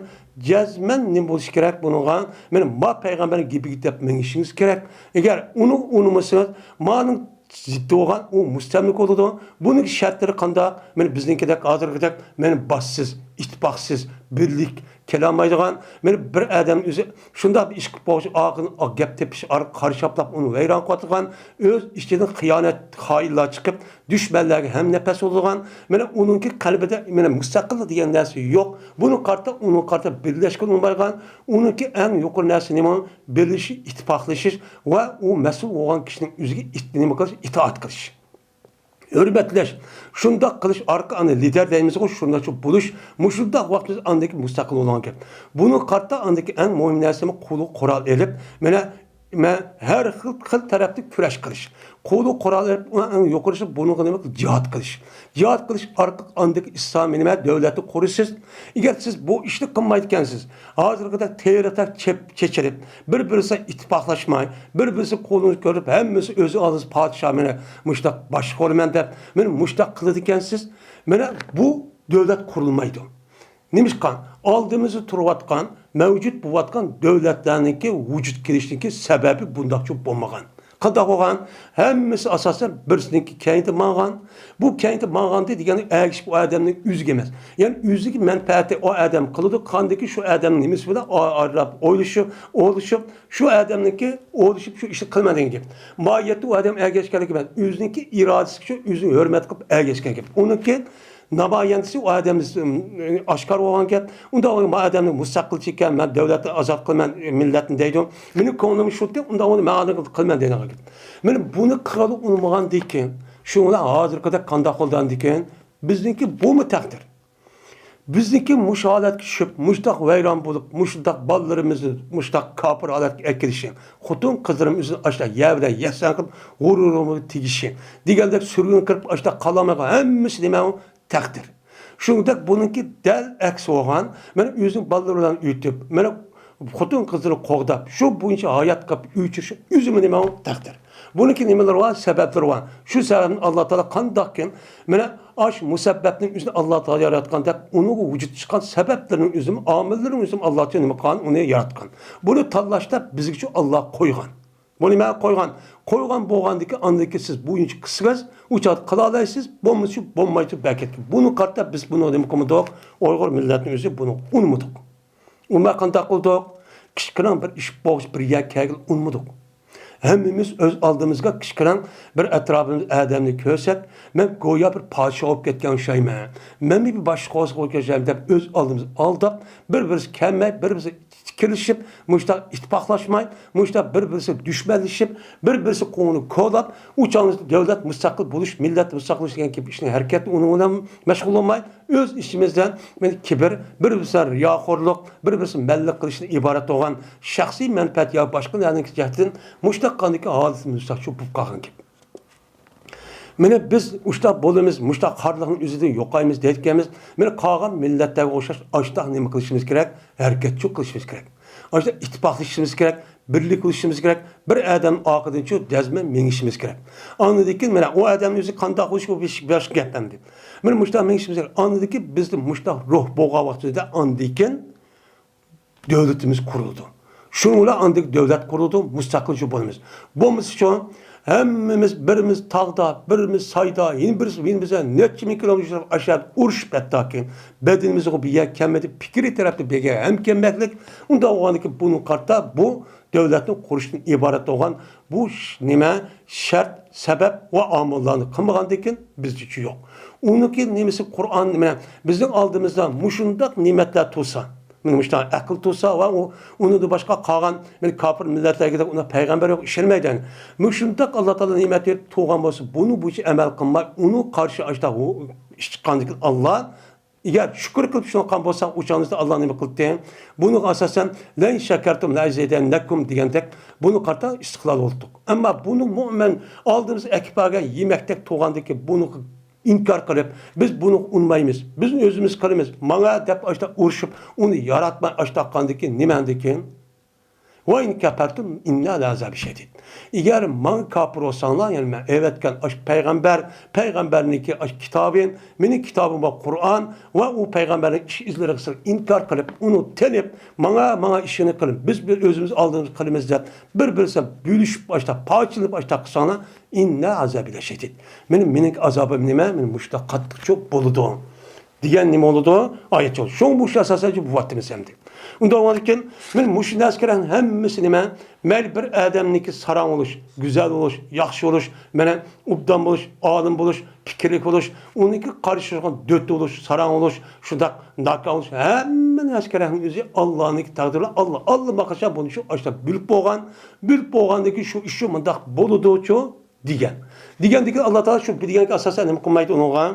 jazman nima bo'lish kerak bunga? Men ma payg'ambarning gibiga deb mingishingiz kerak. Agar uni unutmasangiz, ma'ning ziddi bo'lgan u mustamlik bo'ladi. Buning shartlari qanday? Men biznikidek hozirgidek men bossiz, ittifoqsiz, birlik kelolmaydigan, men bir odam o'zi shunday bir ish qilib qo'yish, og'ini gap tepish, qarshaplab uni vayron qilgan, o'z ichidan xiyonat, xoinlar chiqib, dushmanlarga ham nafas olgan, men uningki qalbida men mustaqil degan narsa yo'q. Buni qarta birlashgan olmagan, uningki eng yuqori narsa nima? Birlashish, ittifoqlashish va u mas'ul bo'lgan kishining o'ziga nima qilish, itoat qilish. Hürmetleş. Şunda qilish orqali lider deymiz, shunda shu bo'lish, mushunda vaqtimiz andagi mustaqil bo'lgan gap. Buni qarta andagi eng muhim narsami qo'li qurol elib, mana her xil tarafli kurash qilish. Qo'li qurol elib, eng yuqorisi buni nima jihad qilish. Jihad qilish orqali andagi islom nima davlatni qurisiz. Agar siz bu ishni qilmayotgansiz, hozirgida terrotak chechirib, bir-birisi ittifoqlashmay, bir-birisi qo'lini ko'rib, hammasi o'zi olis podshoh meni mushtaq bosh qo'laman deb, meni mushtaq qiladi ekansiz. Mana bu davlat qurilmaydi. Nimishqan oldimizda turayotgan, mavjud bo'layotgan davlatlarningki vujud kelishniki sababi bundaqcha bo'lmagan. Qanday bo'lgan? Hammasi asosan birsiniki kayinti ma'gan. Bu kayinti ma'ganda degani agish bu odamning o'ziga emas. Ya'ni o'ziga manfaati o odam qiladi, qandaki shu odamning nimasi bilan arab o'ylashib, shu odamniki o'ylashib shu ishni qilmagan gap. Mohiyatda u odam agashganligi emas, o'ziniki irodasi shu o'zini hurmat qilib agashgan gap. Uniki nabayandisi o adamız aşkar olan gap. Unda o adamın mustaqilçi ekan, men davlatni ozod qilman, millatni deydi. Meni ko'nglim shu deb, unda uni men qilman degan gap. Men buni qilib unmagan ekan, shuni hozirgida qanday qildan ekan, bizniki bumi taqdir. Bizniki musholatga tushib, mushtaq vayron bo'lib, mushtaq bollarimizni mushtaq kofir holatga akirishi, xotun qizlarimizni ashta yavda yasan qilib, g'ururimizni tegishi, degandek surgun qilib ashta qalamaga hammasi nima taqdir. Shuningdek buniki dal aks bo'lgan, men o'zim bollar bilan o'tib, men xotun qizlarni qo'g'dab, shu bo'yicha hayot qilib o'chirish o'zimni nima taqdir. Buniki nimalar var, sebepler var. Şu sebebin Allah Teala kandakken, mene aş musebbetinin üzerine Allah Teala yaratkan tek, onu vücut çıkan sebeplerin üzerine, amillerin üzerine Allah Teala kan onu yaratkan. Bunu tallaşta bizi Allah koygan. Bu nima qo'ygan? Qo'ygan bo'lgandiki, andiki siz bu inchi qisqas, uchat qila olasiz, bo'lmasa bo'lmaydi baketga. Buni qarta biz buni nima qildik? Uyg'ur millatining o'zi buni unutdik. Unma qanday qildik? Kichkina bir ish bo'g'ish bir yakka unutdik. Hemmimiz öz aldığımızda kışkıran bir etrafımız adamını körsek, ben goya bir padişah olup ketken şeymen. Ben bir başka olsa olup geçeceğim de öz aldığımız aldık, birbirimiz kelmek, birbirimiz kirişip, muşta ittifaklaşmayıp, muşta birbirimiz düşmanlaşıp, birbirimiz konu kolap, uçağımız devlet müstakil buluş, millet müstakil diyen gibi işte hareket onunla meşgul olmayıp, öz işimizden kibir, birbirimize riyakorluk, birbirimize mellik kılışına ibaret olan şahsi menfaat ya başka yani cihetin muştakkandaki halisimiz şu bu kalkan gibi. Mene biz uçta bolumuz, muşta karlığın üzerinde yokayımız, detkemiz, mene kalan millette oşaş, açta ne kılışımız gerek, hareketçi kılışımız gerek. Açta ittifaklaşmamız gerek, birlik kılışımız gerek, bir adam akıdın şu dezme menişimiz gerek. Anladık ki, mene o adamın yüzü kanda kılışı bu bir geplendi. Mene muşta menişimiz gerek. Anladık ki, biz de muşta ruh boğa vaktinde andikken devletimiz kuruldu. Şununla andık devlet kuruldu, müstakilci bolumuz. Bolumuz şu hemmimiz birimiz tağda, birimiz sayda, yine birimize netçi kilometre aşağı uğraş bettakin. Bedenimizi o bir yer kemmedi, fikri tarafta bir yer hem kemmeklik. Onda o andaki bunun kartta bu devletin kuruşunun ibaret olan bu nime şart, sebep ve amıllarını kılmagandikin bizde yok. Onunki nimesi Kur'an nime bizden aldığımızda muşundak nimetler tutsa. İşte akıl tutsa ve onu da başka kalan kafir milletlerine de ona peygamber yok işlemeyden. Müşündak Allah Teala nimetleri tuğan olsa bunu bu işi emel kılmak, onu karşı işte o çıkandık Allah eğer şükür kılıp şuna kan bolsa uçağınızda Allah'ın nimet kıldı. Bunu asasen len şekertum la zedennekum diyendek bunu karta istiklal olduk. Ama bunu mümin aldığımız ekipaga yemektek tuğandaki bunu İnkar kılıp biz bunu unmayımız. Biz özümüz kılımız. Bana dep işte uğraşıp onu yaratma açtakandaki nimendeki ve in kapertum inna lazab şedid. Eğer man kafir olsanlar yani evetken peygamberniki kitabın, benim kitabım var Kur'an ve o peygamberin iş izleri inkar kılıp onu tenip bana işini kılın. Biz bir özümüz aldığımız kılımızda birbirine bölüşüp başta parçalıp başta sana inna azabile şedid. Benim azabım nime? Benim muşta katlık çok boludu. Diyen nime oldu? Ayet oldu. Şu muşta sadece bu vaktimiz hemdi. Onda olmadıkken, ben muşin askeren hemmisi nime? Mel bir adamniki saran oluş, güzel oluş, yaxşı oluş, mene ubdan oluş, alim oluş, fikirlik oluş, onunki karışırken dötte oluş, saran oluş, şudak, dakika oluş, hemen askeren özü Allah'ınki takdirle Allah bakışa bunu şu işte bülüp boğandaki şu işi mındak boludu ço diyen. Digendeki Allah Teala şu digenki asasen hem kumaydı onuğa.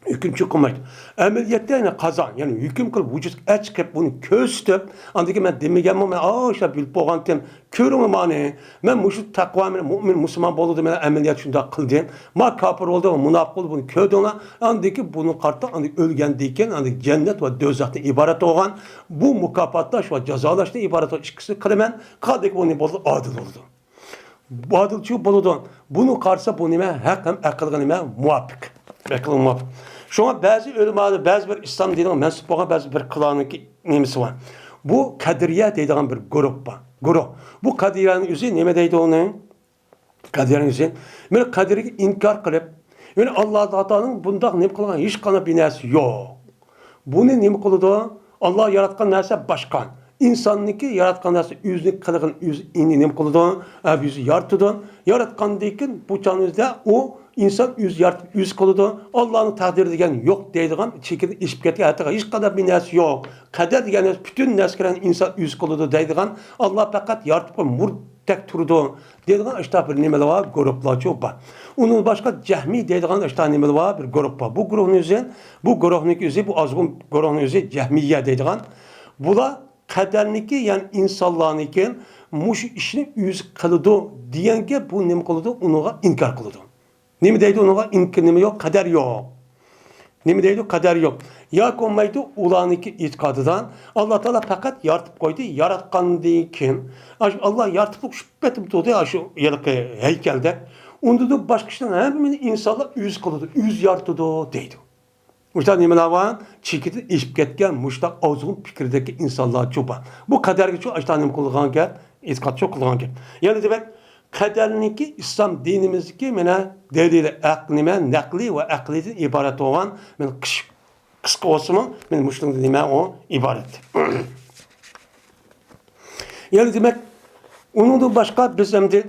Hükümçü kılmaydı. Ameliyette yani kazan. Yani hüküm kılıp vücut çıkıp bunu köstüp. Andaki ben demeyeceğim ama işte bilip boğantım. Körüm mani. Ben müşrik takva mümin Müslüman boludu. Ben ameliyat şunda kıldım. Ma kapır oldu ama münafık oldu bunu kördü ona. Andaki bunu kartta andaki ölgendiyken andaki cennet ve dözaktan ibaret olan bu mukafatla şu cezalaştı ibaret olan işkisi kılmen. Kadeki bunu bolu adil oldu. Bu adilçi boludu. Bunu karşısa bu nime hem akılga nime muvaffak. Akılga muvaffak. Şuna bazı ölümada, bazı bir İslam dediğin mensup olan bazı bir kılanın nemesi var. Bu Kadiriye dediğin bir grup var. Bu Kadiriye'nin yüzü neme deydi onun? Kadiriye'nin yüzü. Yani Kadiriye'yi inkar kılıp, yani Allah Teala'nın bunda ne kılan hiç kana binası yok. Bunu ne kılıdı? Allah yaratkan neyse başkan. İnsanlıkı yaratkan neyse yüzünü kılığın yüzünü ne kılıdı? Yüzü yaratıdı. Yaratkan deyken bu canınızda o İnsan yüz kılıdı. Allah'ın takdiri degen yok deydiğen çekildi işbiketi hayatta hiç kadar bir nes yok. Kader degen bütün neskeren insan yüz kılıdı deydiğen Allah fakat yaratıp murtek turdu. Deydiğen işte bir nimeler var, gruplar çok var. Onun başka cehmi deydiğen işte nimeler var, bir grup var. Bu grubun yüzü, bu azgın grubun yüzü cehmiye deydiğen. Bula kaderniki yani insanların iken muş işini yüz kılıdı diyen ki bu nime kılıdı, ona inkar kılıdı. Nemi deydi ona imkanı yok, kader yok. Nemi deydi kader yok. Ya konmaydı ulaniki itikadıdan Allah Teala fakat yaratıp koydu. Yaratkan deyken Allah yaratıp şüphetim tuttu ya şu heykelde. Onda da başka şeyden hemen insanlar yüz kılıdı. Yüz yaratıdı deydi. Muşta nimeler var? Çekiti işip ketken muşta azgın fikirdeki insanlar çoba. Bu kader geçiyor. Açtan nemi kılgan gel. e'tiqod çok qilgan gap. Ya'ni demak, qadarniki islom dinimizdagi mana dalili aqli, naqli va aqlidan iborat bo'lgan men qisqa bo'lsa-mu, men mushundan nima o iborat. Yani demek, onundan başka biz hem de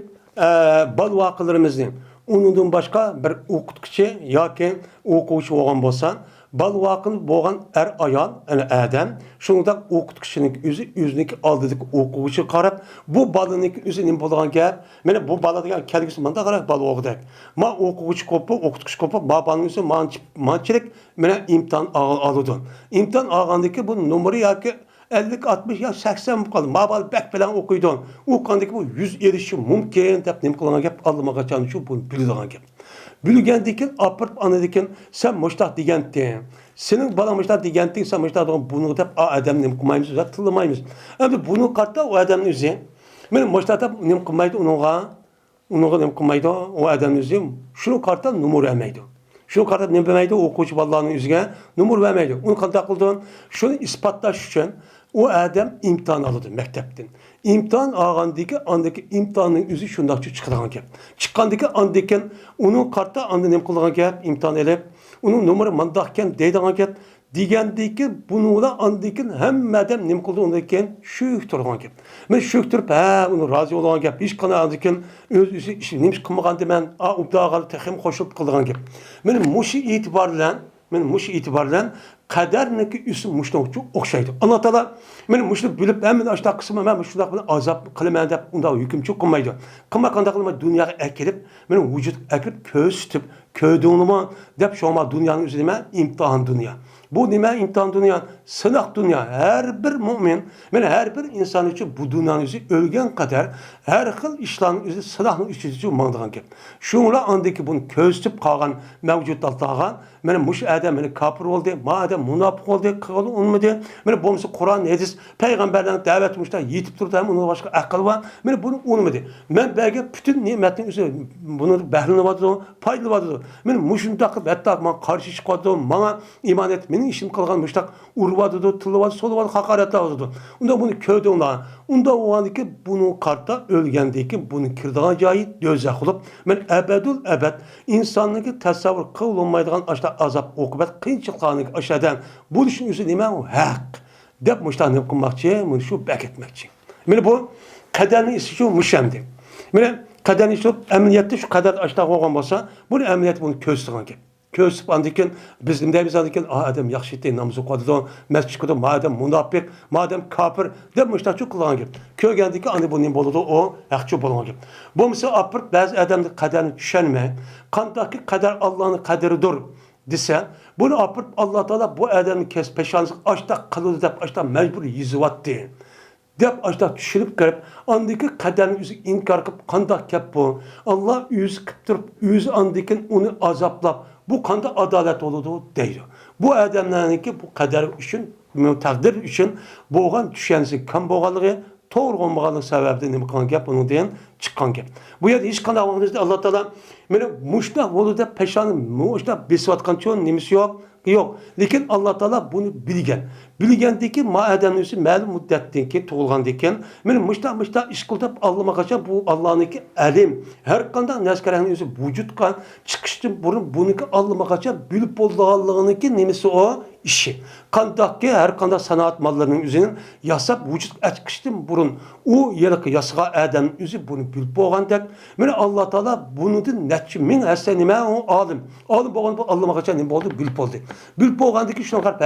bal vakılarımızın, onundan başka bir okutkucu ya ki okuvchi olgan bo'lsa, bal vakını bo'lgan ayol, yani adam, şunda okutkuchining o'ziniki oldidagi o'quvchi qarab, bu balaniki o'zi nima bo'lgan gap, mana bu bala degan kelgisi menda qarab bal o'qidak. Ma o'quvchi ko'p, o'qituvchi ko'p, babaning o'zi manchilik mana imtihon oladi. İmtihon olgandiki bu numari yoki 50, 60 ya 80 bu kaldı. Mabal bek falan okuydu. O kandaki bu 100 erişi mümkün. Dep nem kılana gap Allah'a kaçan şu bunu bildiğin gap. Bilgendikin apırt anadikin sen muştak digentin. Senin bana muştak digentin sen muştak bunu dep adam nem kılmayız da tılmayız. Ama bunu kartta o adamın üzü. Benim muştak nem kılmaydı onunla nem kılmaydı o adamın üzü. Şunu kartta numara vermeydi. Şunu kartta nem vermeydi okuyucu ballarının üzüne numara vermeydi. Onu kartta kıldığın şunu ispatlaş için o adam imtihan alırdı mektepten. İmtihan ağandaki andaki imtihanın yüzü şundakçı çıkılan gap. Çıkandaki andaki onun kartta andı nem kılgan gap imtihan elep. Onun numara mandakken deydiğin gap. Digendeki bunu da andaki hemmeden nem kıldı ondaki şük turgan gap. Men şük turup onu razı olan gap. Hiç kana andaki öz işi nemiş kılmagan demen ubdağalı tehim koşup kılgan gap. Men muşi itibarlan kaderniki üstü muşnokçu okşaydı. Anlatala men muşluk bilip hemen aşağı kısmı men muşluk bilen azap kılman dep unda hükümçü kılmaydı. Kılmakanda kılma dünyaya ekilip men vücut ekilip köz tutup köydüğünüme dep şoma dünyanın üzerine imtihan dünya. Bu nime imtihan dünya, sınak dünya. Her bir mümin, her bir insan için bu dünyanın yüzü ölgen kadar her xil işlerin yüzü sınakın içi mağdığın gibi. Şunla andaki bunu köztüp kalan mevcutlardan, muş adam kapır oldu, madem münafık oldu, kılı olmadı. Bu mesela Kur'an, hadis, peygamberden davet etmişler, yitip durdu, onun başka akıl var. Bunu olmadı. Ben belki bütün nimetin üzerine bunu behlini vardı, faydalı vardı. Muşun takıp hatta karşı çıkardı, bana iman et. Benim işim kılgan müştak urvadı, tılıvadı, soluvadı, hakaretler oldu. Onda bunu köyde onlar. Onda o andaki bunu kartta ölgendeki bunu kirdağa cahit dözek olup ebedül ebed insanlığı tasavvur kılınmaydıgan aşta azap okubat kıyınçılıklarını aşağıdan bu işin yüzü nime o hak dep müştak ne kılmakçı bunu şu bek etmekçi. Bu kaderin isi şu müşemdi. Kaderin isi emniyette şu kader aşta koygan olsa bunu emniyet bunu köztüğün gibi. Kösüp andikin bizim de biz andikin adam yaxşı değil namazı kıldı mescid çıkıdı madem münafık madem kafir demişler çok kullanır gibi köygendeki andi bunun boludu o yaxşı bolğan gibi bu mesela apırt bazı adamın kaderini düşenme kandaki kader Allah'ın kaderidir dese bunu apırt Allah Teala bu adamın kes peşansı açta kılıdı dep açta mecbur yüzüvattı dep açta düşürüp gelip andaki kaderini yüzü inkar kıp kandak kep bu Allah yüz kıptırıp yüz andikin onu azaplap bu kanda adalet oldu değil. Bu adamlarınki bu kader için, takdir için boğan düşensi kan boğalığı, doğru olmağının sebebi ne kan gap bunu diyen çıkan gap. Bu yerde hiç kan ağınızda Allah Teala benim muşta oldu da peşanım, muşta besvatkan çoğun nemisi yok. Yok. Lakin Allah Teala bunu bilgen. Bilgendeki madem üstü məlum müddetdeki toğulgandeken men müşta iş kıldıp Allah'a kaça bu Allah'ınki alim. Her kanda neskerenin üstü vücutkan çıkıştın burun bununki Allah'a kaça bilip olduğunki nemisi o işi. Kandaki her kanda sanat mallarının üzerinin yasap vücut açkıştın burun o yılık yasığa eden üzü bunu bilip olduğundak men Allah Teala bunu da netçi min esenime o alim. Alim boğan bu Allah'a kaça ne oldu bilip oldu. Bilip olduğundaki şunu karp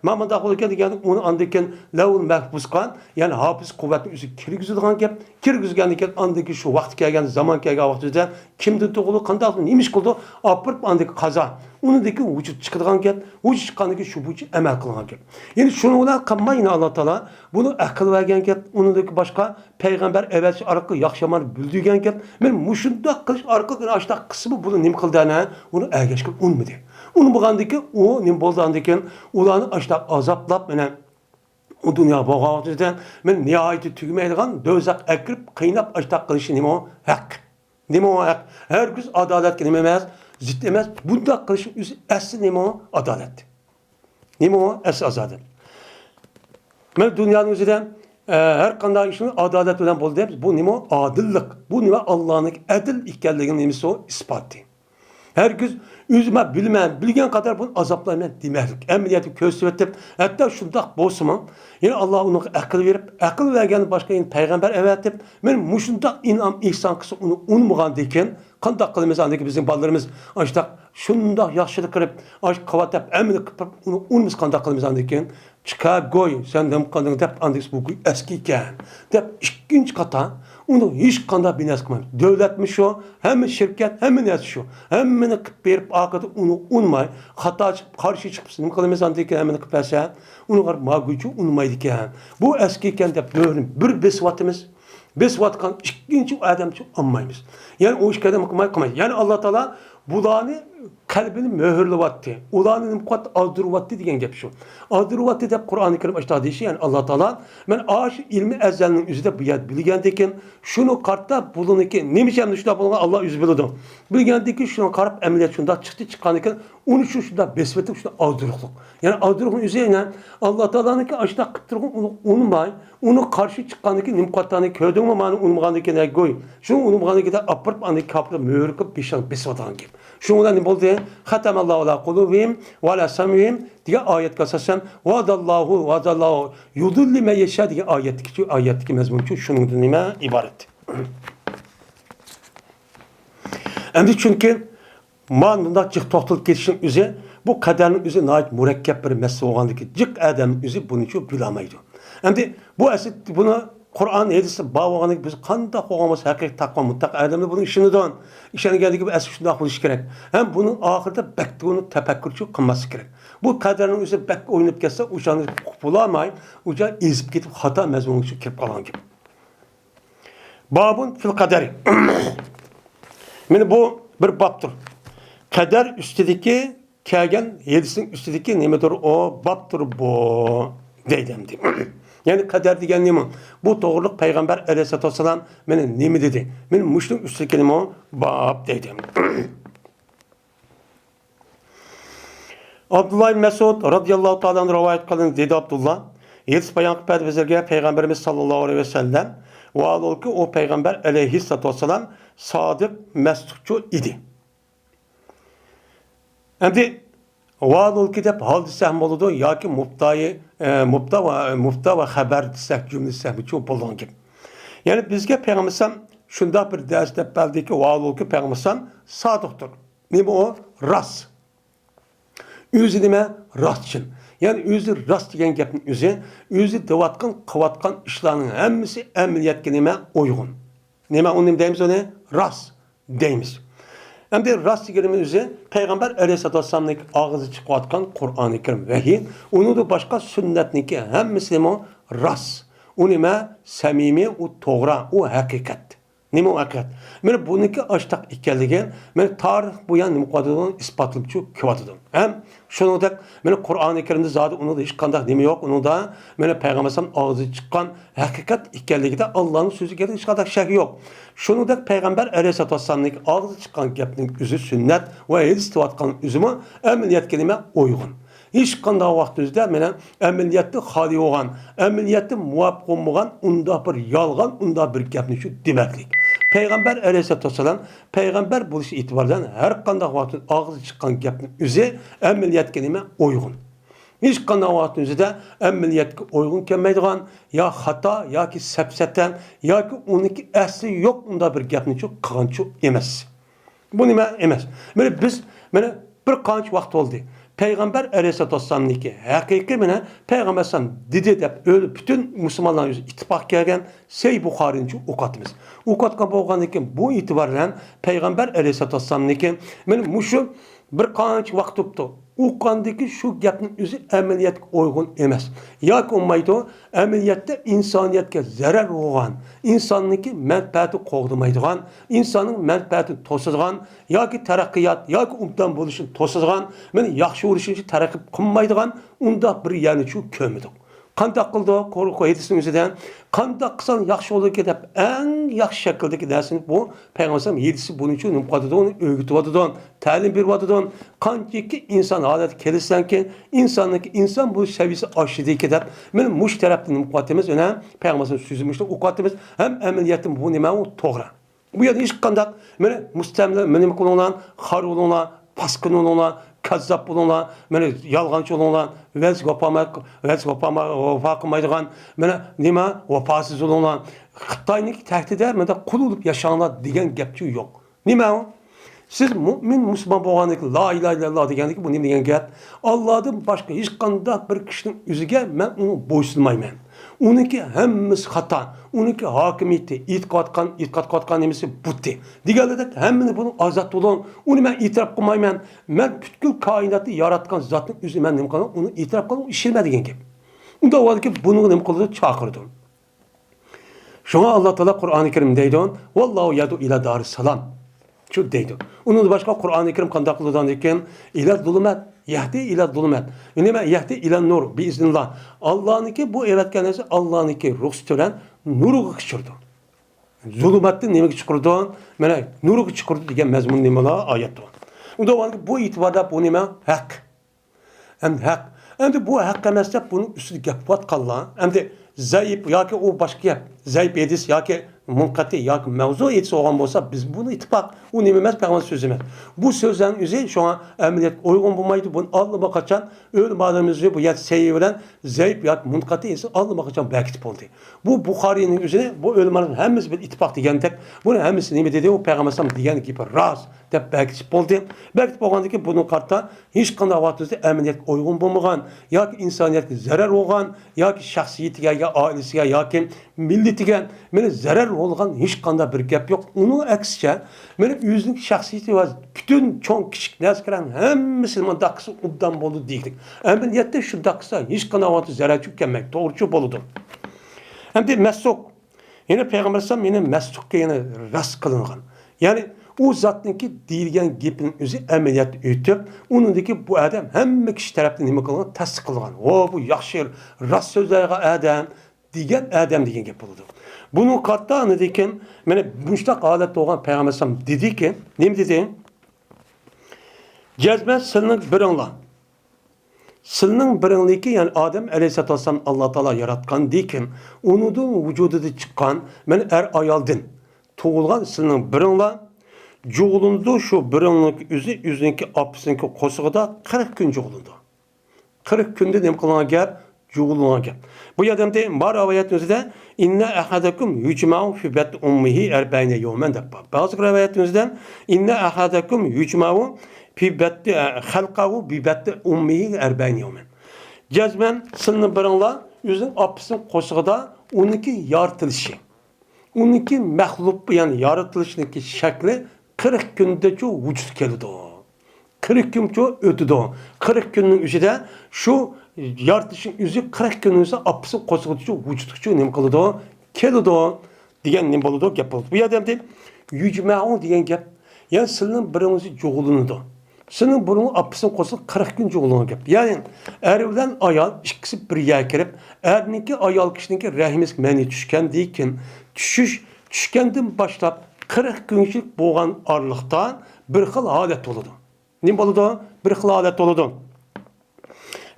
mamanda olurken yani onu andaki lavul mahfuzkan yani hafız kuvvetli üzü kirgizilgan gap kirgizgandaki andaki şu vaqt kelgan zaman kelgan vaqtida kimdi to'g'ri qanday nemish qildi apırp andaki qaza unidagi vücut chiqadigan gap vücut chiqqandagi shu bo'yicha amal qilgan gap yani shuni ular qilmaydi Allah Taala buni aql vergan gap unidagi boshqa payg'ambar evvelsi orqali yaxshi yomon bildirgan gap men mushunda qilish orqali ashta qismi buni nim qildani uni agashga unmadi uni bo'lgandiki u nim bo'lgandikan ularni ashta azoblab mana o dünya boğazıdan men nihayeti tügmeydigan dözak ekirip kıynap açtak kılışı nima o hak. Nima o hak. Herkes adalet nima emas, zid emas. Bunda kılışı asli nima o adalet. Nima o asli adalet. Men dünyanın üzerinden her qanday ishni adolat bilan bo'ldi deymiz. Bu nima? Adillik. Bu nima? Allohning adil ekanligining nimasi o isboti. Herkes üzme bilmem, bilgen kadar bunu azaplayman demek. Emniyeti köstüvetip, hatta şundak bolsunma. Yani Allah ona akıl verip, akıl vergen başka in peygamber evetip, men muşundak inam ihsan kısa onu unmuğan deyken, kandak kılımız andaki bizim ballarımız, açtak şundak yaxşılık kırıp, aç kavatap, emni kıpıp, onu unmuz kandak kılımız andayken, çıkar goy, sen dem kandın dep andik bu eskiyken, dep ikinci kata, onu hiç kanda bines kılmayız. Devletmiş o, hem şirket, hem neyse şu. Hem beni verip arkada onu unmay, hata çıkıp karşı çıkıp ne kılımız andayken hem beni kıpese, onu var mağucu unmaydıken. Bu eskiyken de böyle bir besvatımız, besvatkan ikinci adamcı anmayız. Yani o işkede mıkmayız. Yani Allah Teala bulanı kalbini mühürlüvattı. Ulanı nimkat azdırıvattı diyen gep şu. Azdırıvattı de Kur'an-ı Kerim açtı deyişi yani Allah Teala ben ağaç ilmi ezelinin üzerinde bilgendeki şunu kartta bulunurken nemişem şunda bulunan Allah yüz bilirdi. Bilgendeki şunu karıp emniyet şunda çıkanırken onu şunda besvetip şunda azdırıklık. Yani azdırıklığın üzerine Allah Teala'nın ki açta kıttırgın onu unmay, onu karşı çıkanırken nimkattanı kördün mü mani unmağındaki ne koy. Şunu unmağındaki de apırıp andaki kapıda mühürlüküp besvatan gibi. Şundan ne oldu? Hatamallahu ala kulubihim ve ala samihim diye ayet kasasen vadallahu yudulli me yeşâ diye ayetteki mezmun şunun dinime ibaret. Hem çünkü manında cık tohtılık geçişin üzeri bu kaderin üzeri nait mürekkep bir mesele olgandaki cık adamın üzeri bunun için bilamaydı. Hem bu esit bunu Kur'an hadisi bağlanıp biz qanday qo'yamiz haqiqiy taqvo mutlaq adamlar bunun ishinidan ishini geldiği gibi asli shunday qilish kerak. Hem bunun ahirida bakduğunu tefekkürçü qilması kerak. Bu kaderning o'zi bak o'ynab ketsa o'shani bulamay, o'sha ezib ketib xato mazmunga kirib qolgan gibi. Babun fil qadari. Meni bu bir babdır. Kader üstüdeki kelgen yedisinin üstüdeki nimedir o babdır bu deydim. Yani kader degan nima? Bu doğruluk Peygamber Aleyhisselatü Vesselam meni nima dedi? Meni muşluk üstü kelime o bab dedim. Abdullah ibn Mesud radıyallahu ta'ala rivayet kılın dedi Abdullah. Yedis bayan kıpet vezirge Peygamberimiz sallallahu aleyhi ve sellem ve alol ki o Peygamber Aleyhisselatü Vesselam sadık mestukçu idi. Şimdi Vadul kitap hal desem oldu ya ki mubta ve haber desek cümle desek çok bulun gibi. Yani bizge Peygamber şunda bir derste belki ki vadul ki Peygamber sadıktır. Ne bu o? Ras. Üzü nime rastçın. Yani üzü rast diyen gapın üzü devatkan kıvatkan işlerinin hemmisi emniyetke nime uygun. Nime onun deyimiz o ne? Rast deyimiz. Hem de rast digerimin üzeri Peygamber Aleyhisselatü Vesselam'ın ağzı çıkıvatkan Kur'an-ı Kerim vehi. Onu da başka sünnetniki hem Müslüman rast. O nime samimi, o toğra, o hakikat. Nime o hakikat. Ben bununki açtak ikelligen, ben tarih bu yan nime kuadıdığını ispatlıp çok kıvatıdım. Hem şunu da ben Kur'an-ı Kerim'de zaten onu da hiç kandak nime yok. Onu da ben Peygamber ağzı çıkan hakikat ikelligide Allah'ın sözü geldi hiç kandak şek yok. Şunu da Peygamber Aleyhisselatü Vesselam'ın ağzı çıkan gapning üzü sünnet ve edistivatkan üzümü emniyet kelime uygun. Hiç kandak vaxtımızda menen emniyetli hali olan, emniyetli muvaffak olmayan, unda bir yalgan, unda bir gapning şu demeklik. Peygamber Aleyhisselatü Vesselam Peygamber buluşu itibardan her kandak vaxtın ağzı çıkan gapning üzü emniyet kelime uygun. Hiç kandak vaxtımızda emniyetke uygun kelmeydiğen ya hata ya ki sepseten ya ki onunki asli yok unda bir gapning çok kıgançı emez. Bu nime emez. Biz bir kanç vaxt oldu. Peygamber Aleyhisselatü Vesselam'ın hakiki mene Peygamber Aleyhisselam dedi de öyle bütün Müslümanların yüzü ittifak gelgen Sey Bukhari'nin okatımız. Okatkan boğanlıkken bu itibarla Peygamber Aleyhisselatü Vesselam'ın benim muşu bir kanç vaxt tuttu. O kandaki şu gapning üzü ameliyat uygun emas. Yak olmaydı ameliyatda insaniyetke zarar olgan, insanlıki menfaati qoğdamaydigan, insanın menfaatini to'sadigan yoki taraqqiyot yoki umdan bo'lishini to'sadigan, men yaxshi o'rishini taraqqi qilmaydigan unda bir yani şu kömüdük. Qanday qildi? Qo'rqu hedisning o'zidan qanday qilsang yaxshi bo'larkan deb eng yaxshi shakldagi narsani bu payg'ambar hedisi buning uchun nima qiladi? Uni o'rgatyapti, ta'lim beryapti. Qanchaki inson holat kelsanki, inson bu saviyasi oshidiki deb men mush tarafdan nima qilyapmiz? Uni payg'ambarning so'zimizda o'qiyapmiz. Ham amaliyatim bu nima u to'g'ri. Bu yerda hech qanday mana mustamla nima qilinglar, xor bo'linglar, paskin bo'linglar, kazzab bo'linglar, mana yolg'onchi bo'linglar, vafo qilmaydigan, mana nima vafosiz bo'linglar. Xitoyning tahdidi mana qul bo'lib yashanglar degan gapchi yo'q. Nima u? Siz mu'min musulmon bo'lganlik la ilaha illalloh deganlik bu nima degan gap? Allohdan boshqa hech qanday bir kishining o'ziga men uni bo'ysunmayman. Uniki hammasi xato. Uniki hokimiyati, e'tiqod qotgan nemasi butti. Deganlarda hammani buni ozod bo'ling. Uni men e'tirof qilmayman. Men butkul koinotni yaratgan zotning o'zi men nima qilaman? Uni e'tirof qilib ishilma degan gap. Unda avvalki buni nima qildi? Chaqirdi. Shunga Alloh taolo Qur'oni Karim deydi, "Vallohu yadu ila daris salam." Şu deydi. Onun başka Kur'an-ı Kerim qanday qiladigan ekan? Ila zulumat, yahdi ila zulumat. Nima yahdi ila nur biiznillah. Allohniki bu yaratgan narsa Allohniki ruhsitiran nuriga chiqirdi. Zulumatni nimaga chiqirdi? Mana nuriga chiqirdi degan mazmun nimalar oyatda. Unda bu e'tiborda bu nima? Haq. Endi haq. Endi bu haq emas deb buni ustiga gap qotganlar. Endi zayıf yoki u boshqa gap. Zayıf edis yoki munqati yoki mavzu etsa olgan bo'lsa biz buni ittifoq u nima emas payg'ambar so'zi emas. Bu so'zdan o'zi shunga amaliyat uyg'un bo'lmaydi. Buni allama qachon o'lmadimizni bu yat seyi bilan zayıf yoki munqati etsa allama qachon bekitib bo'ldi. Bu Buxoriyning o'zini bu o'lmaning hammasi bir ittifoq degandek buni hammasi nima dedi? U payg'ambar degan gapi rost deb bekitib bo'ldi. Bekitib bo'lgandan keyin buni qarta hech qanday vaqtda amaliyat uyg'un bo'lmagan yoki insoniyatga zarar bo'lgan yoki shaxsiyatiga yoki oilasiga yoki millatiga meni zarar olgan hech qanday bir gap yo'q. Uni aksicha meni o'zining shaxsiyati va butun cho'ng kichik narsalarning hammasini bunday qilsa obdan bo'ldi deydik. Amaliyotda shunday qilsa hech qanday vaqtda zarar chekkanmaydi, to'g'ri bo'ladi. Endi masuk yine payg'ambar alayhisalom meni masukka yana ras qilingan. Ya'ni u zotniki deyilgan gapning o'zi amaliyot o'tib, uningdagi bu odam hamma kishi tarafdan nima qilgan? Tasdiqlagan. O bu yaxshi ras so'zlarga odam degan gap bo'ladi. Bunun katta anıdikin, mana bunçlaq holat bo'lgan payg'ambar alayhisalom dediki, nima dedi? Cezmet silning biringlar. Silning biringligi, ya'ni Odam alayhissalatu vassalam Alloh taolo yaratgan dekin, uning vujudida chiqqan, mana ayoldan tug'ilgan silning biringlar. Jo'g'ilindi shu biringlik o'ziniki opisiniki qo'sig'ida 40 kun jo'g'ilindi. 40 kunda nima qilgan gap? Jo'g'ilgan gap. Bu yerdamda bor rivoyat o'zida inna ahadakum yujma'u fi batni ummihi 40 yawman deb bor. Ba'zi rivoyatimizdan inna ahadakum yujma'u fi batni xalqahu bi batni ummihi 40 yawman. Jazman silni biringlar o'zining opisining qo'sig'ida uniki yaratilishi. Uniki mahluq, ya'ni yaratilishniki shakli 40 kundacha vujud keldi. 40 kuncha o'tdi. 40 kunning ichida shu yaratishning o'zi 40 kun o'zi opisi qo'zg'atuvchi vujudga nima qiladi? Keladi degan nima bo'ladi? Gap bo'ladi. Bu yerda ham yujma'u degan gap, ya'ni sizning biringiz jo'g'ulinadi. Sizning biringiz opisini qo'shib 40 kun jo'g'ulingan gap. Ya'ni er bilan ayol ikkisi bir yerga kirib, erniki ayol kishiniki rahimiz meni tushgandan keyin tushgandan boshlab 40 kunlik bo'lgan oraliqda bir xil holat bo'ladi. Nima bo'ladi? Bir xil holat bo'ladi.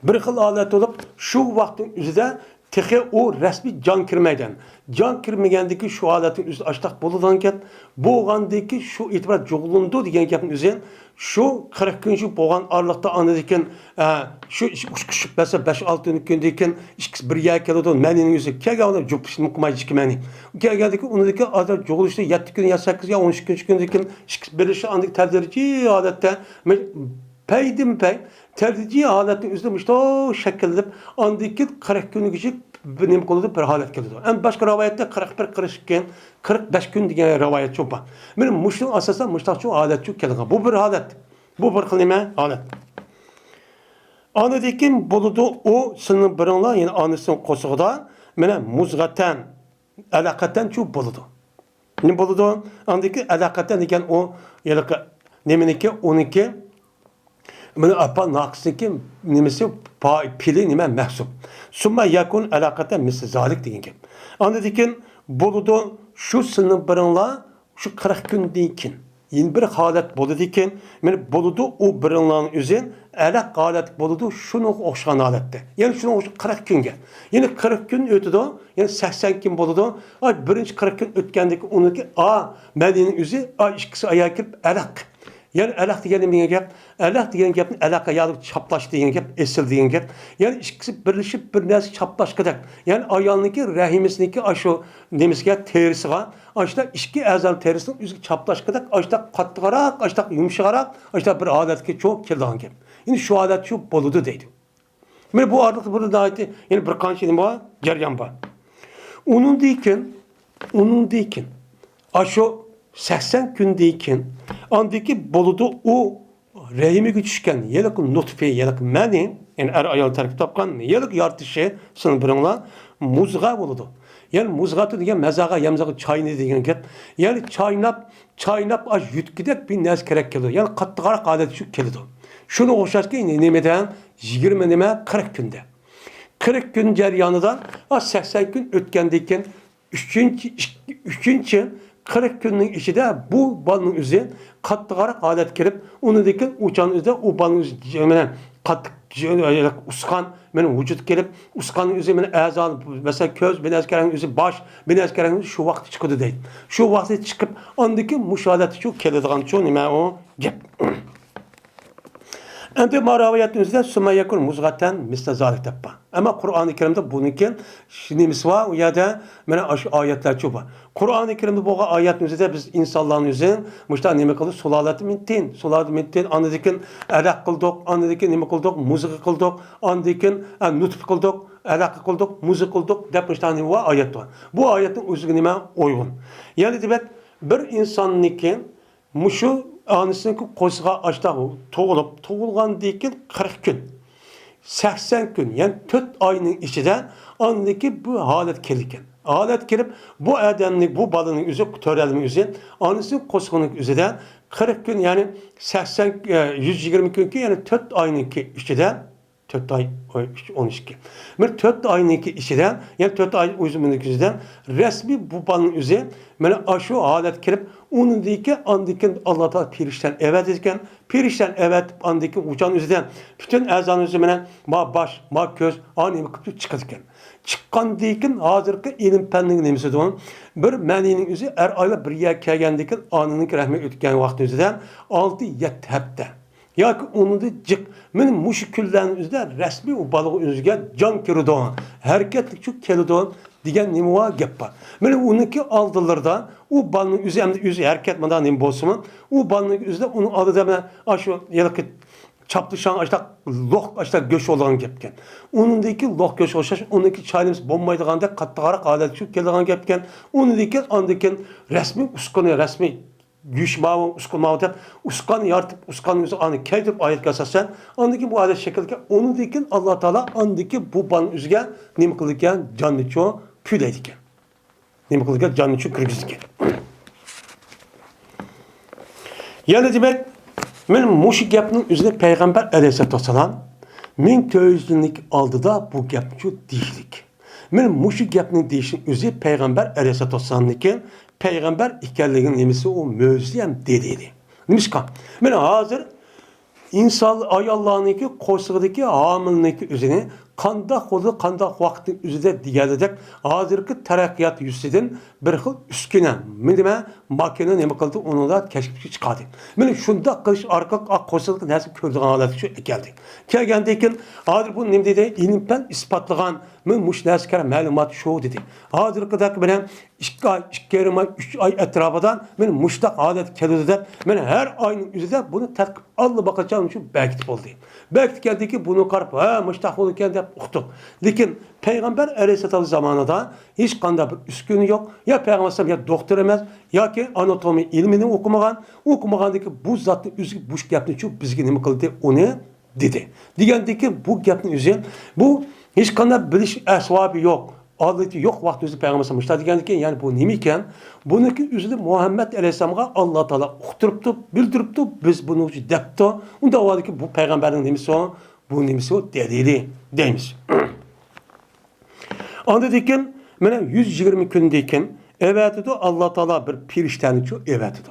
Bir xil holat bo'lib, shu vaqtning o'zida texi o resmi jon kirmaydan. Jon kirmagandagi shu holatning o'zi ashtaq bo'ladigan gap, bo'lgandagi shu e'tibor jo'g'ilindi degan gapning o'zi shu 40 kun shu bo'lgan oraliqda anadikan shu ushqishib bo'lsa 5-6 kundan keyin ikkisi bir yerga keladi. Menining o'zi kelgan jo'pishni qilmaydi kimani. Kelgandagi unidagi odam jo'g'ilishda 7 kun, 8 ya 13 kundan keyin birishi andik tadrijiy holatda pay tadrijiy holatning o'zida mushto shakllanib andiki 40 kungacha nima qiladi? Bir holat keladi. Ham boshqa rivoyatda 45 kun degan rivoyat bor. Mana mushning asosan mushtoqchi holat kelgan. Bu bir holat. Bu bir xil nima? Holat. Anadekin bo'ladi o sizning biringlar, ya'ni onasining qo'sig'ida mana muzg'atan, alaqatan chu bo'ladi. Nima bo'ladi? Andiki alaqatan degan o nimaniki, uniki mana apa naqsniki nimasi pili nima mahsub. Summa yakun alaqata misli zalik degan gap. Andakin bo'ludi shu sinib birinlar şu 40 günden keyin yeni bir holat bo'ladi ekan, mana bo'ladi u birinlarning o'zi alaq holat bo'ladi shuni o'xshagan holatda. Ya'ni shuni 40 kunga. Ya'ni 40 kun o'tadi, ya'ni 80 kun bo'ladi. Ay birinchi 40 kun o'tgandek uniki Madining o'zi ikkisi ayağa kirib alaq. Yani alaq degan nima gap? Alaq degan gapni alaqa yalib chaplash degan gap, esil degan gap. Yani ikkisi birlashib bir narsa chaplash kerak. Yani ayolniki rahimisniki shu nemisiga terisiga, ashta ikki a'zo terisining o'ziga chaplash kerak. Ashta qattiqroq, ashta yumshoqroq, ashta bir holatga cho'q kelgan gap. Yani shu holat shu bo'ladi deydi. Mana bu orada burada aytdi, yani bir qancha nima bor, jarayon bor. Onun dekin. Shu 80 gündeyken andaki boludu o rahimi güçken yelik nutfe yelik mani yani ayol tarif tapkan yelik yartışı sınır birinla muzga boludu. Yani muzgatı degan mazaga yamzaga çayını degan gap. Yani çaynap az yutkidek bir narsa kerak keldi. Yani qattiqroq holat shu keldi. Shuni o'xshashga nimadan 20 nima 40 kunda. 40 gün jarayonidan 80 gün o'tgandan 3. 40 günün içinde bu balının üzerine qattiqroq holat kirib, unidagi uçan üzerinde o balının üzerine qattiq usqan meni vücut kelib, usqanning o'zi meni a'zo, mesela ko'z, binazkarning o'zi bosh, binazkarning o'zi shu vaqt chiqadi deydi. Shu vaqtda chiqib, ondagi musholat shu keladigan shu nima o gap. Endi maraviyatning o'zida sumayyakun muzg'atan misla zalik deb bor. Ama Qur'oni Karimda buniki nimasi bor, u yerda mana shu oyatlar cho'p bor. Qur'oni Karimda bo'lgan oyatning o'zida biz insonlarning o'zini mushta nima qildik? Sulolati min tin, andikin alaq qildik, andikin nima qildik? Muziqa qildik, andikin nutf qildik, alaq qildik, muziqa qildik deb mushta nima oyat bor. Bu oyatning o'ziga nima uyg'un. Ya'ni demak bir insonniki mushu anısınki qo'ziga açtaq tug'ilgandan keyin 40 gün. 80 gün, yani 4 ayning ichida andaki bu holat kelgan. Holat kelib, bu odamning, bu balaning o'zi, to'ralining o'zi, anasining qo'zining o'zida 40 gün, yani 80 120 gün, yani 4 ayning ichida 4 ay 12. Men 4 ayning ichida, yani 4 ay o'zining o'zida rasmiy bu balaning o'zi mana shu holat kelib, unundaki andikin Allah Teala pirişten evet etken, pirişten evet andiki uçan üzerinde bütün ezan üzerine ma baş, ma göz, anemi kıptı çıkarken. Çıkan dikin hazırki ilim penning nemisi doğun. Bir meninin üzeri ayla bir yer kelgendikin anının rahmi ötken vakti üzerinde 6-7 hepte. Ya ki onun da cık, benim muşküllerin üzerinde resmi o balığı üzerine can kiridi olan, hareketlik çok kelidi olan diyen nima gap bor. Mana uniki oldilarda u balning o'zi harakat madan nima bo'lsin, u balning o'zida uni oldida mana shu yilqi chaplishan ashta loq ashta go'sh olgan gapkan. Unindagi loq go'sh o'xshash, uniki chaynimiz bo'lmaydiganda qattiqroq holat shu keladigan gapkan. Unindagi andikin rasmiy usquni rasmiy Güçmağı, usqunmağı deb, usqan yartib, usqanın o'zi ani kaydirib oyatga asosan, andiki bu odat shaklga, onu dekin Allah Taala andiki bu ban o'ziga nima qilgan jonni cho puylaydi ekan. Nima qilgan jonni cho kirgizdi ekan. Yani demek, men mush gapning o'zida payg'ambar alayhisolatu vasallam 1400 yillik oldida bu gap cho deylik. Men mush gapning deyishning o'zi payg'ambar alayhisolatu vasallamniki Peygamber ikenliğin nemisi o mözdiyem dediydi. Nimishka. Men hazır insan ayallığındaki koşudaki hamilindeki üzerine kandak oldu, kandak vaktin üzerinde diyelecek hazırki terakkiyat yüzüden bir xil üsküne. Menime makine nemi kıldı onu da keşfçi çıkardı. Men şunda kılış arka koşudaki nasıl kördüğün alet şu geldi. Kelgendeyken hazır bu nem dedi ilimpen ispatlagan men muş naskar malumat şu dedi. Hazırkıdaki benim 2 ay, 3 ay etrafından men muştak adet keldi de men her ayın üzerinde bunu takip allı bakacağım şu belki oldu. Belki geldi ki bunu karp muştak olurken de uqtuk. Lekin Peygamber Aleyhisselam zamanında hiç kanda bir üskünü yok. Ya Peygamber ya doktor emez ya ki anatomi ilmini okumagandaki bu zatı üzgü buş gapni şu bizge nima qildi onu dedi. Degandeki bu gapni üzü bu hiç kanda biliş asvabı yok. Adeti yok vakti üzü Peygamber Aleyhisselam degandeki yani bu nima ekan? Buniki üzü Muhammed Aleyhisselam'a Allah Teala uqtiribdi, bildiribdi. Biz bunu depti. Unda oldiki bu peygamberin nimisi o. bu nimesi o delili deymiz. Andadıkken mana 120 kundayken evetido Allah Taala bir piriştani ço evetido.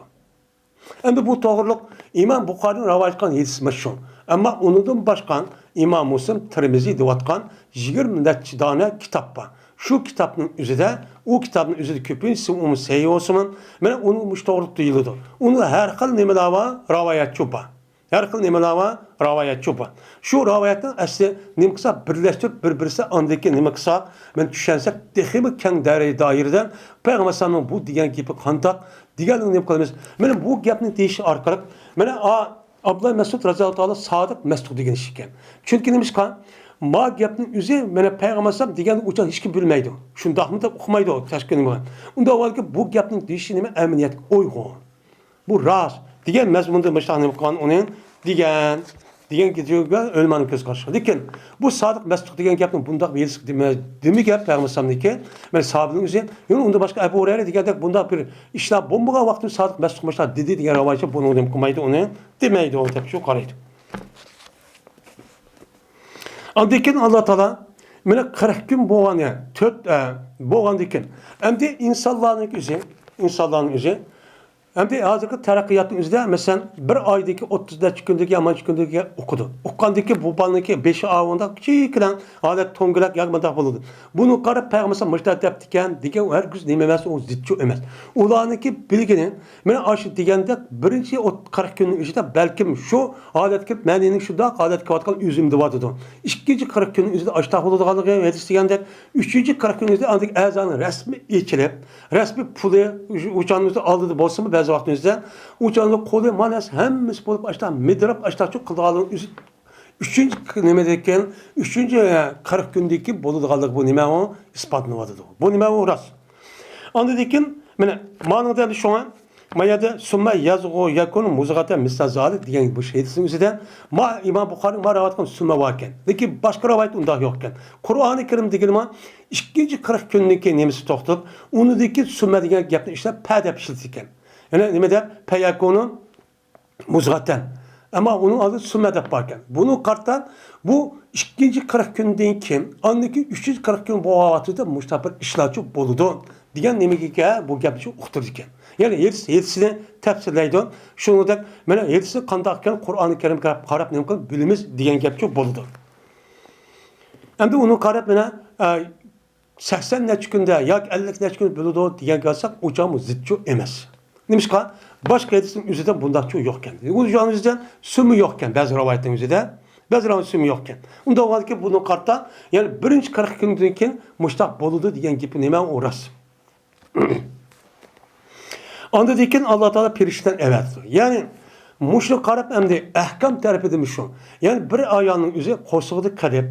Endi bu to'g'riliq İmam Buxoriy rivoyat qilgan hadis mashhur. Ammo unidan boshqa İmam Muslim, Tirmiziy deyotgan 20 necha dona kitob bor. Shu kitobning o'zida, u kitobning o'zida ko'pincha uni sayyosimon, mana uni mushto'g'ri deyiladi. Uni har xil nimalar bor, rivoyatchi bor. Her xil nimalar bor, rivoyatchi bor. Shu rivoyatni asli nima qilsa birlashtirib, bir-birisi andagi nima qilsa, men tushunsak, texnik keng doiradan Payg'ambar sallallohu bu degan gapi qandoq deganini nima qilamiz? Mana bu gapni deyish orqali mana Abdullah Mesud raziyallohu anhu sodiq Mesud degan ish ekan. Chunki nima qilgan? Ma gapning o'zi mana Payg'ambar sallallohu deganni uchun hech kim bilmaydi. Shundaqmi deb o'qimaydi tashkil nima. Unda avvalgi bu gapning deyishi nima? Aminiyat uyg'un. Bu rost degan mazmunda mashani qilgan uning degan gidiyorga ölmanın göz karşı. Lekin bu sadık mesut degan gapning bundaq belgisi demi gap Peygamber'imdeki. Men sahabinin o'zi, yani unda boshqa Abu Hurayra degandek bundaq bir ishlar bo'lmagan vaqtda sadık mesut mashlar dedi degan rivoyatcha buni o'ylam qilmaydi, uni demaydi o deb shu qaraydi. Andikin Allah Taala mana 40 kun bo'lgan, 4 bo'lgandan keyin endi insonlarning o'zi Hem de hazırki terakkiyatın üzerinde mesela bir aydaki 30 gündeki yaman gündeki okudu. Okandaki bu balındaki 5 avında küçüklen adet tongulak yakmadak bulundu. Bunu karıp peygamber müştah deptiken diken her güz dememesi o zitçu emez. Ulanıki bilginin ben aşı digende birinci o 40 günün üzerinde belki şu adetki meninin şu da adet kavatkan üzümde vardı. İkinci 40 günün üzerinde aştah bulunduğu yetiştigende üçüncü 40 günün üzerinde andık ezanın resmi içilip resmi pulu uçağınızda aldığı bolsa mı bazı vaktinizde uçağınızda kolu manas hemmesi bulup aşağı midrap aşağı çok kıldığalığın üçüncü nemedeyken üçüncü 40 gündeki bulduğalık bu neme o ispatını vardı. Bu neme o rast. Anladıyken manada şu an mayada summa yazgı yakun muzgata misazali diyen bu şeysin üzerinde İmam Buxoriy rivoyat summa varken. Lekin başka rivayet unda yokken. Kur'an-ı Kerim degilme ikinci 40 gündeki nemesi toxtup unudaki summa degan gapni ishlab padap işletirken. Yani nima deb payakunu muzgatan. Ama onun adı summa deb barkan. Bunu qartdan bu ikinci 40 günden keyin andaki 340 gün bu vaxtida mustaqil ishlovchi bo'ladi degan nimaga bu gapni uqtirdi ekan. Yani yetisini tafsirlaydi. Shuningdek, mana yetisi qanday ekan Qur'oni Karimga qarab nima qilib bilimiz degan gapchi bo'ladi. Endi uni qarab mana 80 necha kunda yoki 50 necha kun bo'ladi degan qilsak, uçağımız zidchu emas. Nimishqa boshqa yetisining o'zida bundaqchi yo'q ekan. U joningizdan sumi yo'q ekan ba'zi rivoyatning o'zida. Ba'zi rivoyat sumi yo'q ekan. Unda avvalki buni qarta, ya'ni birinchi 40 kundan keyin mushtaq bo'ladi degan gapi nima o rost. Onda dekin Allah Teala perişten evet. Yani muşlu qarab endi ahkam tarafıdır şu. Yani bir ayağının üzeri qo'shig'ida qarab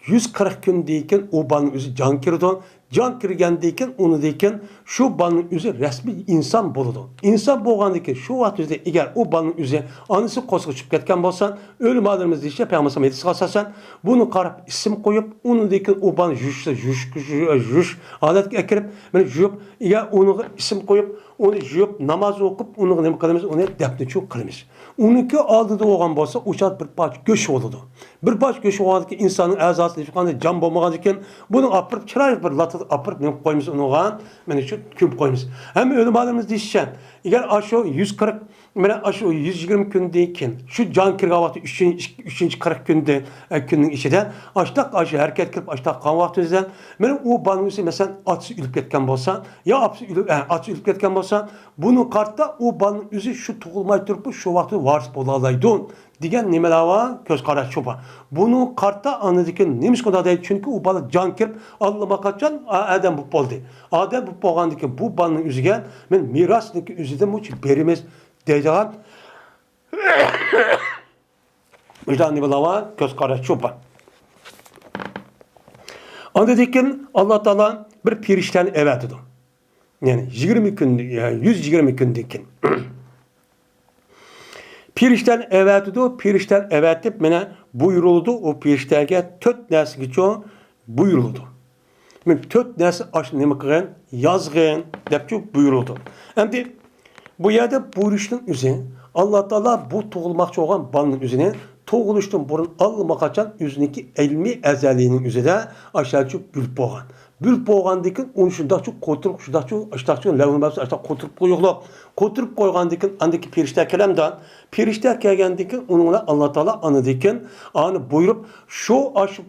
140 kun deyken o banın üzü can kirdi. Can kirgen deyken onu deyken şu banın üzü resmi insan buludu. İnsan bo'lgandan keyin şu vaqt üzeri eğer o banın üzü anısı qo'shig'i chiqib ketgan bo'lsa, o'lim adamimiz deyişe Peygamber medisi asasen bunu qarab isim qo'yib, onu deyken o banı juş adatga kirib, mana juyib, eğer onu isim qo'yib, onu juyib namoz o'qib, onu nima qilamiz? Uni dafnchu qilamiz. Uniki oldida bo'lgan bo'lsa, o'sha bir parcha go'sht bo'ladi. Bir parcha go'sht bo'lganki insonning a'zosi hech qanday jon bo'lmagan ekan, buni apirib chiroyli bir latib apirib nima qo'yamiz unuga? Mana shu ko'p qo'yamiz. Hamma o'lim adamimiz deyishgan. Eğer aşu 140 mana aşu 120 kundan keyin shu jon kirgan vaqt 3. 40 kunda kunning ichida ashtaq aşı hareket qilib ashtaq qolgan vaqtingizda mana u balnusi masalan atsi o'lib ketgan bo'lsa, yo atsi o'lib ketgan bo'lsa, buni qartda u balning o'zi shu tug'ilmay turib shu vaqtda varis bo'la oladi degan nimalar bor, ko'z qarash bor. Buni qartda anadikin nemish qo'da deydi, chunki u bola jon kirib Alloh qachon adam bo'lib bo'ldi. Adam bo'lib bo'lgandan keyin bu balning o'ziga men mirosniki o'zida much berimiz deydigan Vicdan nimalar bor, ko'z qarash bor. Anadikin Allah Taala bir pirishtani evatidi. Yani 20 gün, 120 gündeki keyin Pirişten evetidi, pirişten evetip mene buyuruldu. O pirişterge 4 nesli çoğu buyuruldu. Men 4 nesli aş nima qilgan, yozgan debçu buyuruldu. Endi bu yerde buyuruşun üzerine Allah Taala bu tug'ilmoqchi bo'lgan balning o'zini toğuluştun burun alma kaçan yüzündeki ilmi ezeliğinin üzerinde aşağı çok bülüp boğan. Bülüp boğan dikin onu şunda çok koturup şunda çok aşağıdan levun babası aşağı koturup koyuyorlar. Koturup koygan dikin andaki perişte kelamdan perişte kelgen dikin onunla Allah Teala anı dikin anı buyurup şu aş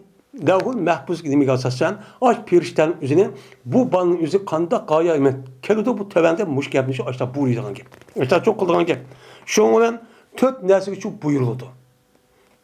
Levhul Mahfuz gibi asasen aş periştenin üzerine bu banın üzeri kanda gaya emen. Keluda bu tevende muş gelmiş aşağı buyurulan gibi. Aşağı çok kıldıran gibi. Şu olan tört nesli çok buyuruldu.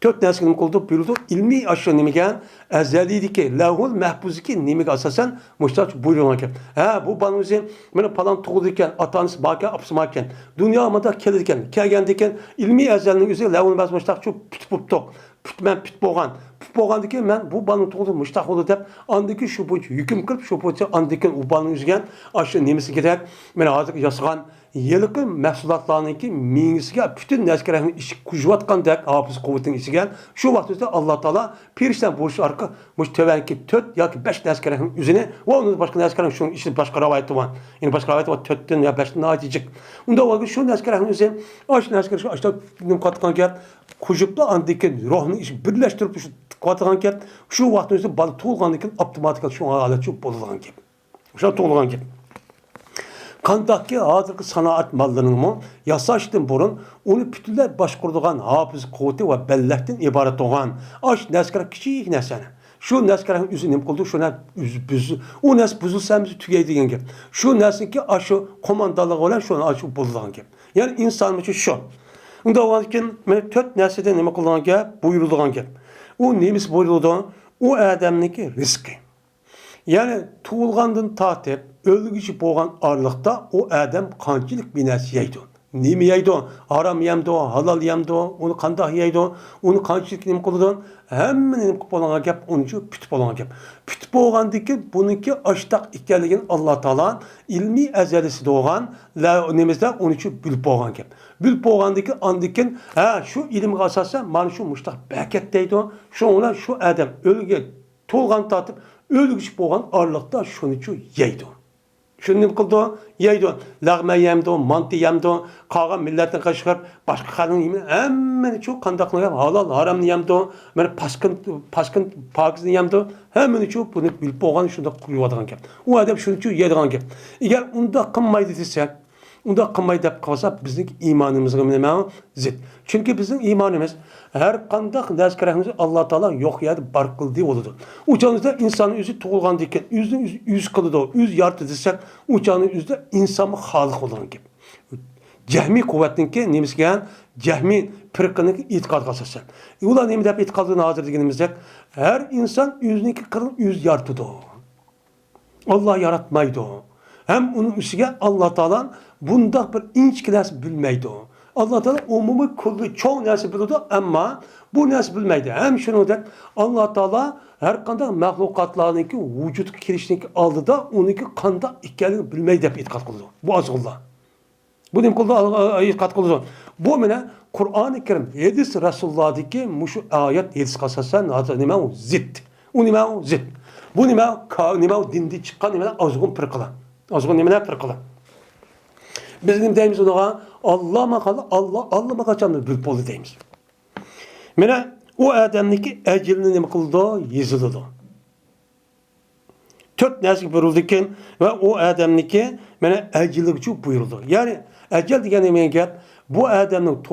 Tört nesli kıldı buyuruldu. İlmi aşağı nimigen ezelideki Levhul Mahfuz'daki nimige asasen muştaç buyurulan gibi. Ha bu banın üzeri bana falan toğudurken atanız baki apsımakken dünya amada kelirken kelgendeken ilmi ezelinin üzeri Levhul Mahfuz muştaç çok pütpuptok. Pütmen püt boğan. Püt boğan diken ben bu banın toğudu muştak oldu dep andaki şu bu yüküm kırıp şu bu andaki o banın üzgen aşağı nemisi gider. Ben hazır yasıgan yılıkı məhsulatlarınınki mingisiga bütün neskerahın işi kujuvatkan dek hafız kuvvetin işigen şu vaxtda Allah Taala perişten boş arka muş tevenki töt ya 5 neskerahın üzerine ve onun başka neskerahın şunun işi başka ravayeti var. Yani başka ravayeti var tötten ya 5'ten acıcık. Unda var şu neskerahın üzerine aş neskerahın aşağı katkan gel kujupla andaki ruhunu işi birleştirip şu katkan gel şu vaxtda bal toğulgandıkın optimatik şu alet çok bozulgan gibi. Şu toğulgan gibi. Kandaki hazırki sanaat mallarının mı yasaştın burun onu bütünler başkurduğun hafız kuvveti ve bellekten ibaret olan aş neskara küçük nesene. Şu neskarın üzünüm kıldı şuna büzü. O nes buzulsamızı tükeydiğin gibi. Şu nesin ki aşı komandalık olan şuna aşı bozulan gibi. Yani insan için şu. Onda varken tört nesilde neme kılan gibi buyurulduğun gibi. O neymiş buyurulduğun o adamniki riski. Yani tuğulgandın tatip, ölgücü boğan arlıkta o adam kançılık binası yeydi. Nemi yeydi? Haram yemdi, halal yemdi, onu kandah yeydi, onu kançılık nemi kılıdı. Hemen nemi kupolana gep, onun için pütüp olana gep. Pütüp olgandaki bununki aştak ikkerligin Allah Teala ilmi ezelisi doğan, nemizde onun için bülüp olgan gep. Bülüp olgandaki andikin, şu ilim kasası, man şu muştak beketteydi, şu ona şu adam ölgü tuğulgan tatip, ölgüç boğan arlıkta şunu yeydi. Şunu kıldı, yeydi. Lağma yemdi, mantı yemdi, kağa milletin kaşıkır, başka kadın yemin, hemen çok kandaklı yem, halal, haramını yemdi, paskın, pakizini yemdi, hemen çok bunu bilip boğan şunda kuyuvadan gel. O adam şunu yediğen gel. Eğer onda kınmaydı desek, onda kınmaydı deyip kalsa bizim imanımızın zıt. Çünkü bizim imanımız her kandak neskerahımızı Allah Teala yok yedi bar kıldığı oldu. Uçağınızda insanın yüzü tuğulgan diken, yüz kılıdı, yüz yartı desek, uçağının yüzde insanı halık olan gibi. Cehmi kuvvetinki neymiş gelen, cehmi pırkının itikad kasasın. Ulan neymiş deyip itikadını hazır diyenimizde, her insan yüzündeki kırın yüz yartıdı. Allah yaratmaydı. Hem onun üstüne Allah Teala bunda bir inç kilas bilmeydi. Allah Teala umumi kullu çok nasip bildi ama bu nasip bilmeydi. Hem şunu da Allah Teala her kanda mahlukatlarınki vücut kirişindeki aldı da onunki kanda ikkerini bilmeydi hep itikat kıldı. Bu az Allah. Bu dem kıldı itikat kıldı. Bu mene Kur'an-ı Kerim hadis Resulullah'daki muşu ayet hadis kasasan adı nime o zit. O nime o zit. Bu nime o dindi çıkan nime azgın pırkılan. Azgın nime pırkılan. Bizim deyimiz ona Allah makalı Allah makaçandır bir polu deyimiz. Mene o adamdaki ecilini ne kıldı yazıldı. Tört nesil buyuruldukken ve o adamdaki mene ecilikçi buyuruldu. Yani ecel diyen emeğe gel bu adamın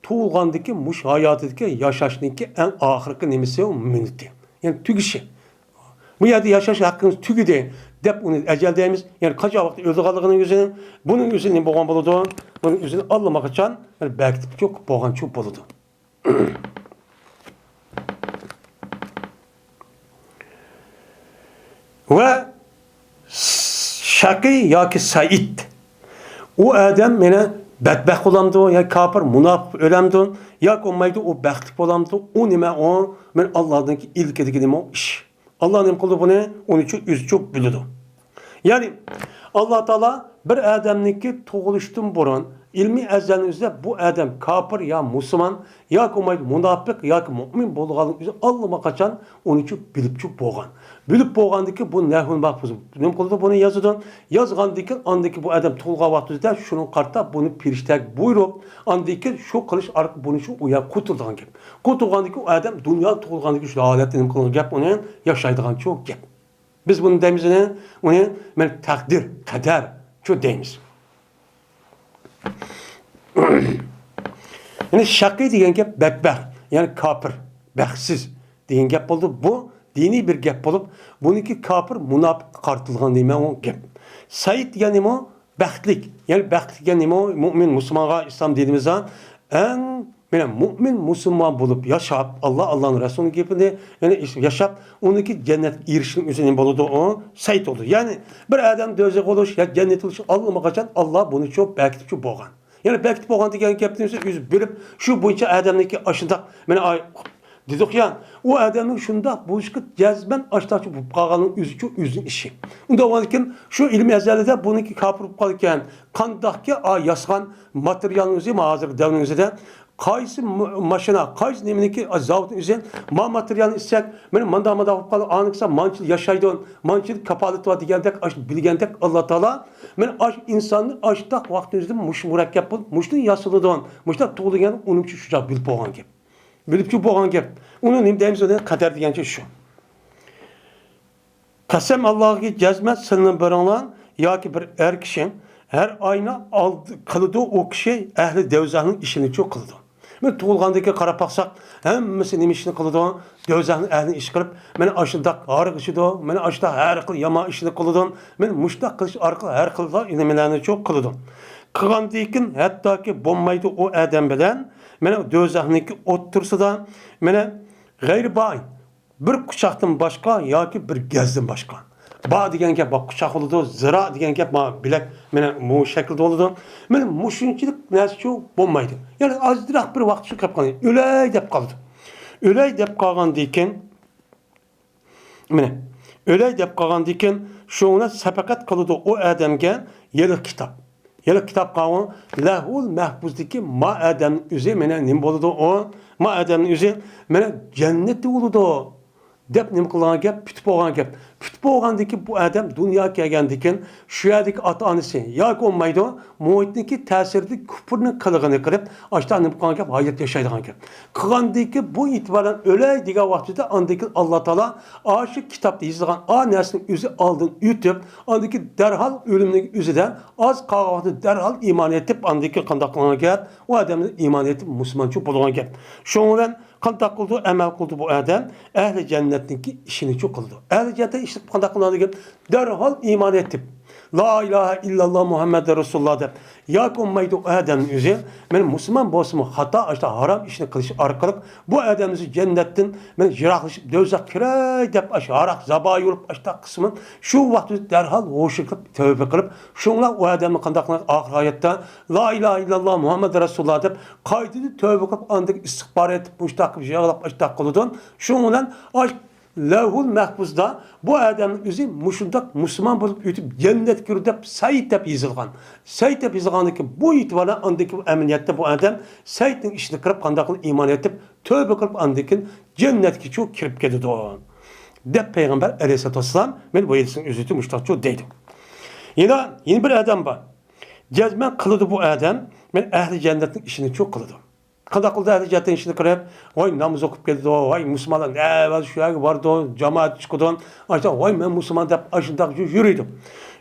tuğulgandaki muş hayatıdaki yaşaşındaki en ahırkı nemisi o minütti. Yani tügüşü. Bu yerde yaşaş hakkınız tügü değil. Dep onu ecel deyimiz. Yani kaç vakit öldü kalığının yüzünün. Bunun yüzünün boğan buludu. Bunun yüzünü allamak için yani belki çok boğan çok buludu. Ve şakî ya ki said. O adam mene bedbaht olamdı, ya kafir, münafık ölemdi, ya olmaydı o bəxtlik olamdı. O nime o, men Allah'ın ilk edildiği o iş. Allah'ın kulu bunu onun için yüzü çok bildi. Yani Allah Teala bir adamniki tuğuluştun burun ilmi ezelin bu adam kafir ya Müslüman ya olmaydı münafık ya mümin bolğanın üzerine Allah'a kaçan onun için bilip çok boğan. Bilip boğandaki bu nehun mahfuz. Ne kıldı bunu yazıdan. Yazgandaki andaki bu adam tulga vaktinde şunun kartta bunu piriştek buyurup andaki şu kılıç ark bunu şu uya kutulduğun gibi. Kutulgandaki o adam dünya tulgandaki şu aletinin kılın gap onun yaşaydıgan çok gap. Biz bunu demizine onu men takdir, kader şu deyimiz. Yani şakî degan gap bedbaxt, yani kafir, baxtsiz degan gap bo'ldi. Bu dini bir gap bo'lib, buniki kafir, munofiq qartilgan deyman o gap. Said degan nima? Baxtlik. Yani baxt degan nima? Mu'min, musulmonga islom dinimizda eng mu'min musulmon bo'lib yashab, Allah'ın Resulü'nün gapini yani yashab, uniki cennet erişinin üzerine bo'ladi o said oldu. Yani bir adam dözek oluş ya cennet oluş Allah'ın Allah bunu çok bekitip çok boğan. Yani belki boğan degan gapni o'zi bilib, shu bo'yicha adamniki ashundaq mana dedik ya, o adamning shundaq bo'lishga jazman ashtachi bo'lib qolganing o'zining ishi. Unda o'lkin shu ilm azalida buniki kafir bo'lib qolgan, qandaqki yasgan materialning o'zi hozir davning o'zida qaysi mashina, qaysi nimaniki zavodning o'zi materialni issak, mana manda bo'lib qolib, aniqsa manchil yashaydi, manchil kapolat va degandek bilgandek Alloh taolo men insonni ashtaq vaqtingizda mush murakkab bo'lib, mushning yasiladigan, mushda tug'ilgan uning uchun shu bilib bo'lgan gap. Bilib shu bo'lgan gap. Uni nima deymiz uni qadar degancha shu. Qasam Allohga jazmat silni biringlar yoki bir er kishi her ayna qiladi o kishi ahli devzahning ishini çok qiladi. Men tug'ilgandagi qarab baqsaq, hammasi nima ishni qiladi? Devzahning ahli ish qilib, meni ashundaq ariq ishidi, meni ashda har xil yomon ishni qiladi. Men mushtaq qilish orqali har xil nimalarni çok qiladi. Qilgandan hattoki bo'lmaydi o odam bilan meni devzahniki o'ttirsida, meni g'ayri boy bir quchoqdan boshqa yoki bir gazdan boshqa. Ba degan gap bak quchoq bo'ladi, zira degan gap bilak meni bu shaklda bo'ladi. Meni mushunchilik narsa shu bo'lmaydi. Ya'ni ozroq bir vaqt shu qolib qoldi. O'lay deb qoldi. O'lay deb qolgandan keyin meni o'lay deb qolgandan keyin shuni safakat qiladi o odamga yeliq kitob. Yeliq kitob qolgan lahul mahfuzdagi ma odamning o'zi meni nim bo'ladi o ma odamning o'zi meni jannatda bo'ladi. Dep nima qilgan gap, putib bo'lgan gap. Putib bo'lgandiki bu odam dunyoga kelgandikin shu yerdagi ota-onasi yoki olmaydi, muhitniki ta'sirida kufrni qilg'ini qilib, ashtan nima qilgan gap, hayot yashaydigan gap. Qilgandiki bu itiboran o'lay degan vaqtida andiki Alloh taolo shu kitobda yozilgan narsani o'zi oldin yutib, andiki darhol o'limning o'zidan oz qolg'anda darhol iymon etib, andiki qanday qilgan gap, u odamni iymon etib musulmoncha bo'lgan gap. Shuning bilan qanday qildi, amal qildi bu odam, ahli jannatniki ishini çok qildi. Ahli jannatda ish qanday qiladi deb darhol iymon etib, la ilaha illalloh Muhammad Rasululloh deb yoki olmaydi o odamning o'zi men musulmon bo'lsam xato ashta harom ishni qilish orqali bu odamni jannatdan men yiroqlashib do'zax kiray deb ash-haraq zaboy yurib ashta qismi shu vaqtda darhol o'sha qilib tavba qilib shunlar o odamni qanday qilib oxir hayotda la ilaha illalloh Muhammad Rasululloh deb qaytida tavba qilib andik istig'for etib mushtaqib yig'lab ashta qiladi. Shuning bilan Levhul mahfuzda bu adamın özü muşundak Müslüman bulup ötüp cennet görüp Said dep yazılgan. Said dep yazılgandaki bu itibara andaki bu emniyette bu adam Said'in işini kırıp kandaklı iman etip tövbe kırıp andaki cennetki çok kirip geldi o. Dep Peygamber Aleyhisselatü Vesselam ben bu yedisin özütü muştakçı deydim. Yine bir adam var. Cezmen kılıdı bu adam ben ehli cennetin işini çok kılıdım. Qanday qildi ahli jannatning ishini qilib, voy namoz o'qib keldi, voy musulmonlar, shu yerga bordi, jamoat chiqdi, aytsa, voy men musulmon deb ashundaq yuriydi.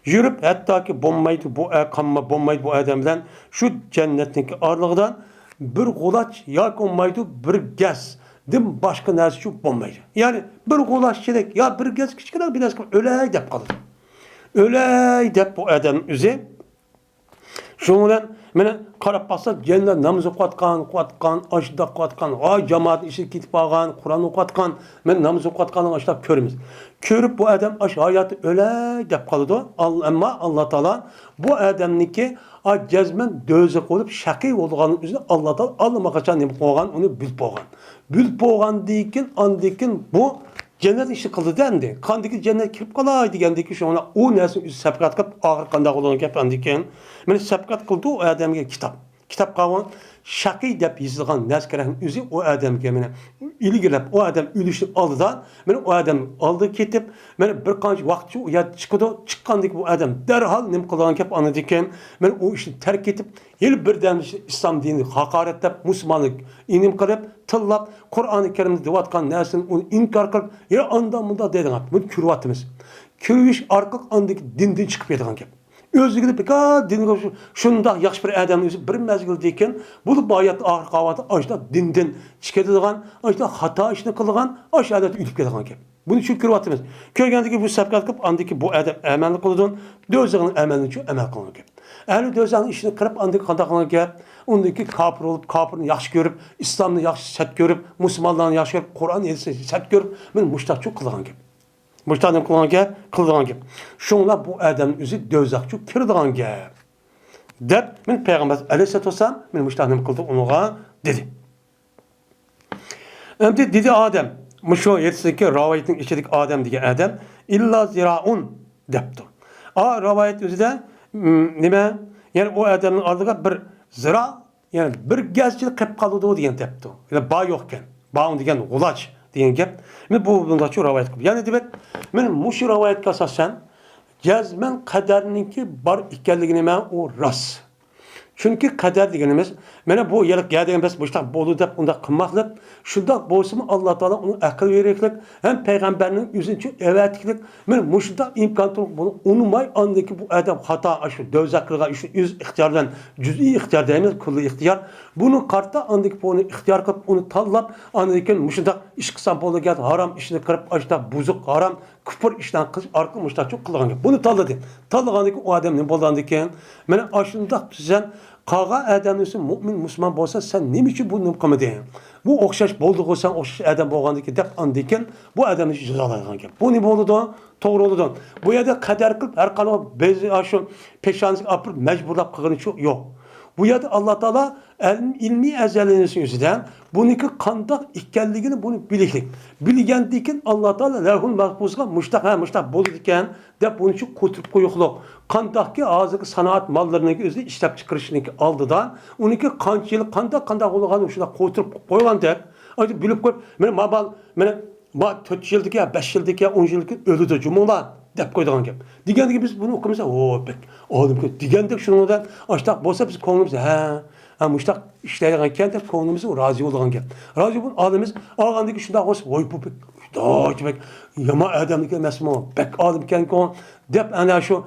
Yurib hattoki bo'lmaydi bu qamma bo'lmaydi bu odam bilan shu jannatning orlig'idan bir g'ulaç yoki bo'lmaydi bir gaz dim boshqa narsa shu bo'lmaydi. Ya'ni bir g'ulaç kerak, yo bir gaz kichkina bir narsa o'lay deb qoldi. O'lay deb bu odam o'zi shuning bilan meni qarab baqsa cennet namoz o'qiyotgan, ashda o'qiyotgan, voy jamoat ishi ketib qolgan, Qur'on o'qiyotgan, men namoz o'qiyotganini ashlab ko'ramiz. Ko'rib bu odam ash hayoti o'lay deb qoldi. Ammo Alloh taolo bu odamniki jazman do'zax bo'lib shaqiy bo'lganini o'zini Alloh taolo allamaqachon nima qilgan, uni bilib bo'lgan. Bilib bo'lgandan andikin bu cennet işi qildi dendi. Qandiki cennet kirib qolay degandiki shuni u narsani o'zi sabqat qilib og'ir qanday bo'lgan gap andikin. Meni sabqat qildi u odamga kitob. kitap qavun şaqi deb yozilgan narsalarning o'zi o odamga mana ilgilab o odam o'lishni oldidan mana o odam oldi ketib mana bir qancha vaqt shu uyat chiqadi chiqqandek bu odam darhol nima qilgan gap anadi ekan mana u ishni tark etib yil birdan islom dinini haqoratlab musulmonlik inim qilib tillab qur'oni karimda deyotgan narsani uni inkor qilib ya anda bunda deydigan buni ko'ryapmiz ko'rish orqali andagi dindan chiqib ketgan gap o'ziga bekor dinga shundoq yaxshi bir odam o'zi bir mezgilda ekan bu bayat oxir qavati ashda dindan chiqadigan ashda xato ishni qilgan ash odat o'tib ketgan gap buni shu ko'ryapmiz ko'rgandagi bu sabqat qilib andiki bu odam amal qiladi do'zaxning amalini shu amal qilgan gap ahli do'zaxning ishini qilib andiki qanday qilgan gap undaki kofir bo'lib kofirni yaxshi ko'rib islomni yaxshi sat ko'rib musulmonlarni yaxshi ko'rib qur'on yezishni sat ko'rib men mushtaqchu qilgan gap Müştadım kıldıgan gap. Şunla bu adamın özü dözakçı kirdigan gap. Dep, men Peygamber aleyhissalatu vesselam men müştadım kıldı onuğa dedi. Endi dedi Adem, muşo yetsideki ravayetin içedik Adem diye Adem, illa ziraun depti. Ravayet özü de nime? Yani o Adem'in aldığı bir zira, yani bir gezçilik kıp kalıdı diyen depti. Yani bağ yokken, bağın diyen ulaç. degan gap. Men bu bunda shu rivoyat qilib. Ya'ni demak, men mush rivoyatga asosan jazman qadarniki bor ekanligini men u rost. Chunki qadar deganimiz mana bu yiliq degan biz bu bo'ldi deb unda qilmoqlik, shundoq bo'lsa Alloh taolo uni aql beriklik, ham payg'ambarning o'zincha evatiklik, men mushunda imkon turib buni unumay andiki bu adam xato shu dozaqirga shu o'z ixtiyordan juz'iy ixtiyor deymiz, kulli ixtiyor. Buni qarta andiki buni ixtiyor qilib uni tanlab, andiki mushunda ish qilsam bo'lgan harom ishni qilib ashda buzuq harom kufr ishdan qilish orqali mushtachoq qilgan gap. Buni tanladi. Tanlagandiki u odam nima bo'lgan ekan? Mana ashunda sen Qağa adamısı mümin Müslüman bolsa sen nima uchun bunu qilmading? Bu o'xshash bo'ldi bo'lsan o'xshash adam bo'lgandiki deb andikin bu odamni jazolaydigan gap. Bu nima bo'ldi? To'g'ri bo'ldi. Bu yerda qadar qilib har qanday bezi shu peshonasiga apir majburlab qilgani yo'q. Bu yerda Alloh taolo ilmiy azalinisin o'zidan buniki qandoq ekanligini buni biliklik. Bilgandikin Alloh taolo lahul mahfuzga mushtaq bo'ldi ekan deb buni shu qo'tirib qo'yuqliq. Qandoqki hozirgi sanoat mollarini o'zi ishlab chiqarishniki oldidan uniki qancha yil qandoq bo'lganini shunda qo'tirib qo'ygan deb bilib qo'yib mana 4 yildagi 5 yildagi 10 yildagi o'ldi jumla deb qo'ydigan gap. Degandiki biz buni o'qimasa, bek olim degandek shundan ashtaq bo'lsa biz ko'nglimiz mushtaq ishlaydigan ekan deb ko'nglimiz rozi bo'lgan gap. Rozi bo'lib olimiz olgandiki shunday bo'lsa, voy bu bek yomon odamniki emasmi? Bek olim ekan deb ana shu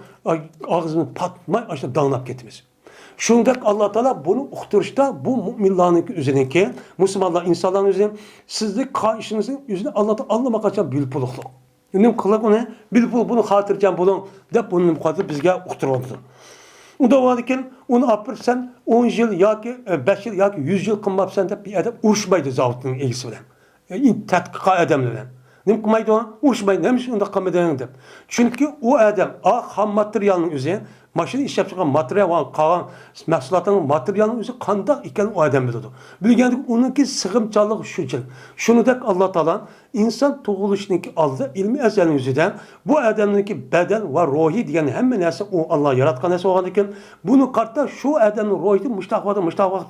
og'zini patmay ashta danglab ketamiz. Shundak Alloh taolo buni uqtirishda bu mu'minlarning o'ziniki, musulmonlar insonlarning o'zini sizlik qo'shiningizning o'zini Alloh taolo allaqachon bilib bo'ldi. Nim qilib uni bilib buni xotirjam bo'ling deb buni muqaddas bizga uqtirdi. Unda varken onu apırsan 10 yıl yoki 5 yıl yoki 100 yıl qilmabsan deb bir adam urushmaydi zavodning egisi bilan. Tadqiq odam bilan. Nim qilmaydi u? Urushmaydi. Nima shunda qilmaydi deb. Chunki u odam ham materialning o'zi mashina ishlab chiqqan material va qolgan mahsulotning materialning o'zi qanday ekanini u odam biladi. Bilgandek uniki sig'imchanlik shunchalik. Shunidek Alloh taolo inson tug'ilishniki oldida ilmiy azalning o'zidan bu odamniki badan va ruhi degan hamma narsa u Alloh yaratgan narsa bo'lgan ekan. Buni qarta shu odamning ruhi mushtaq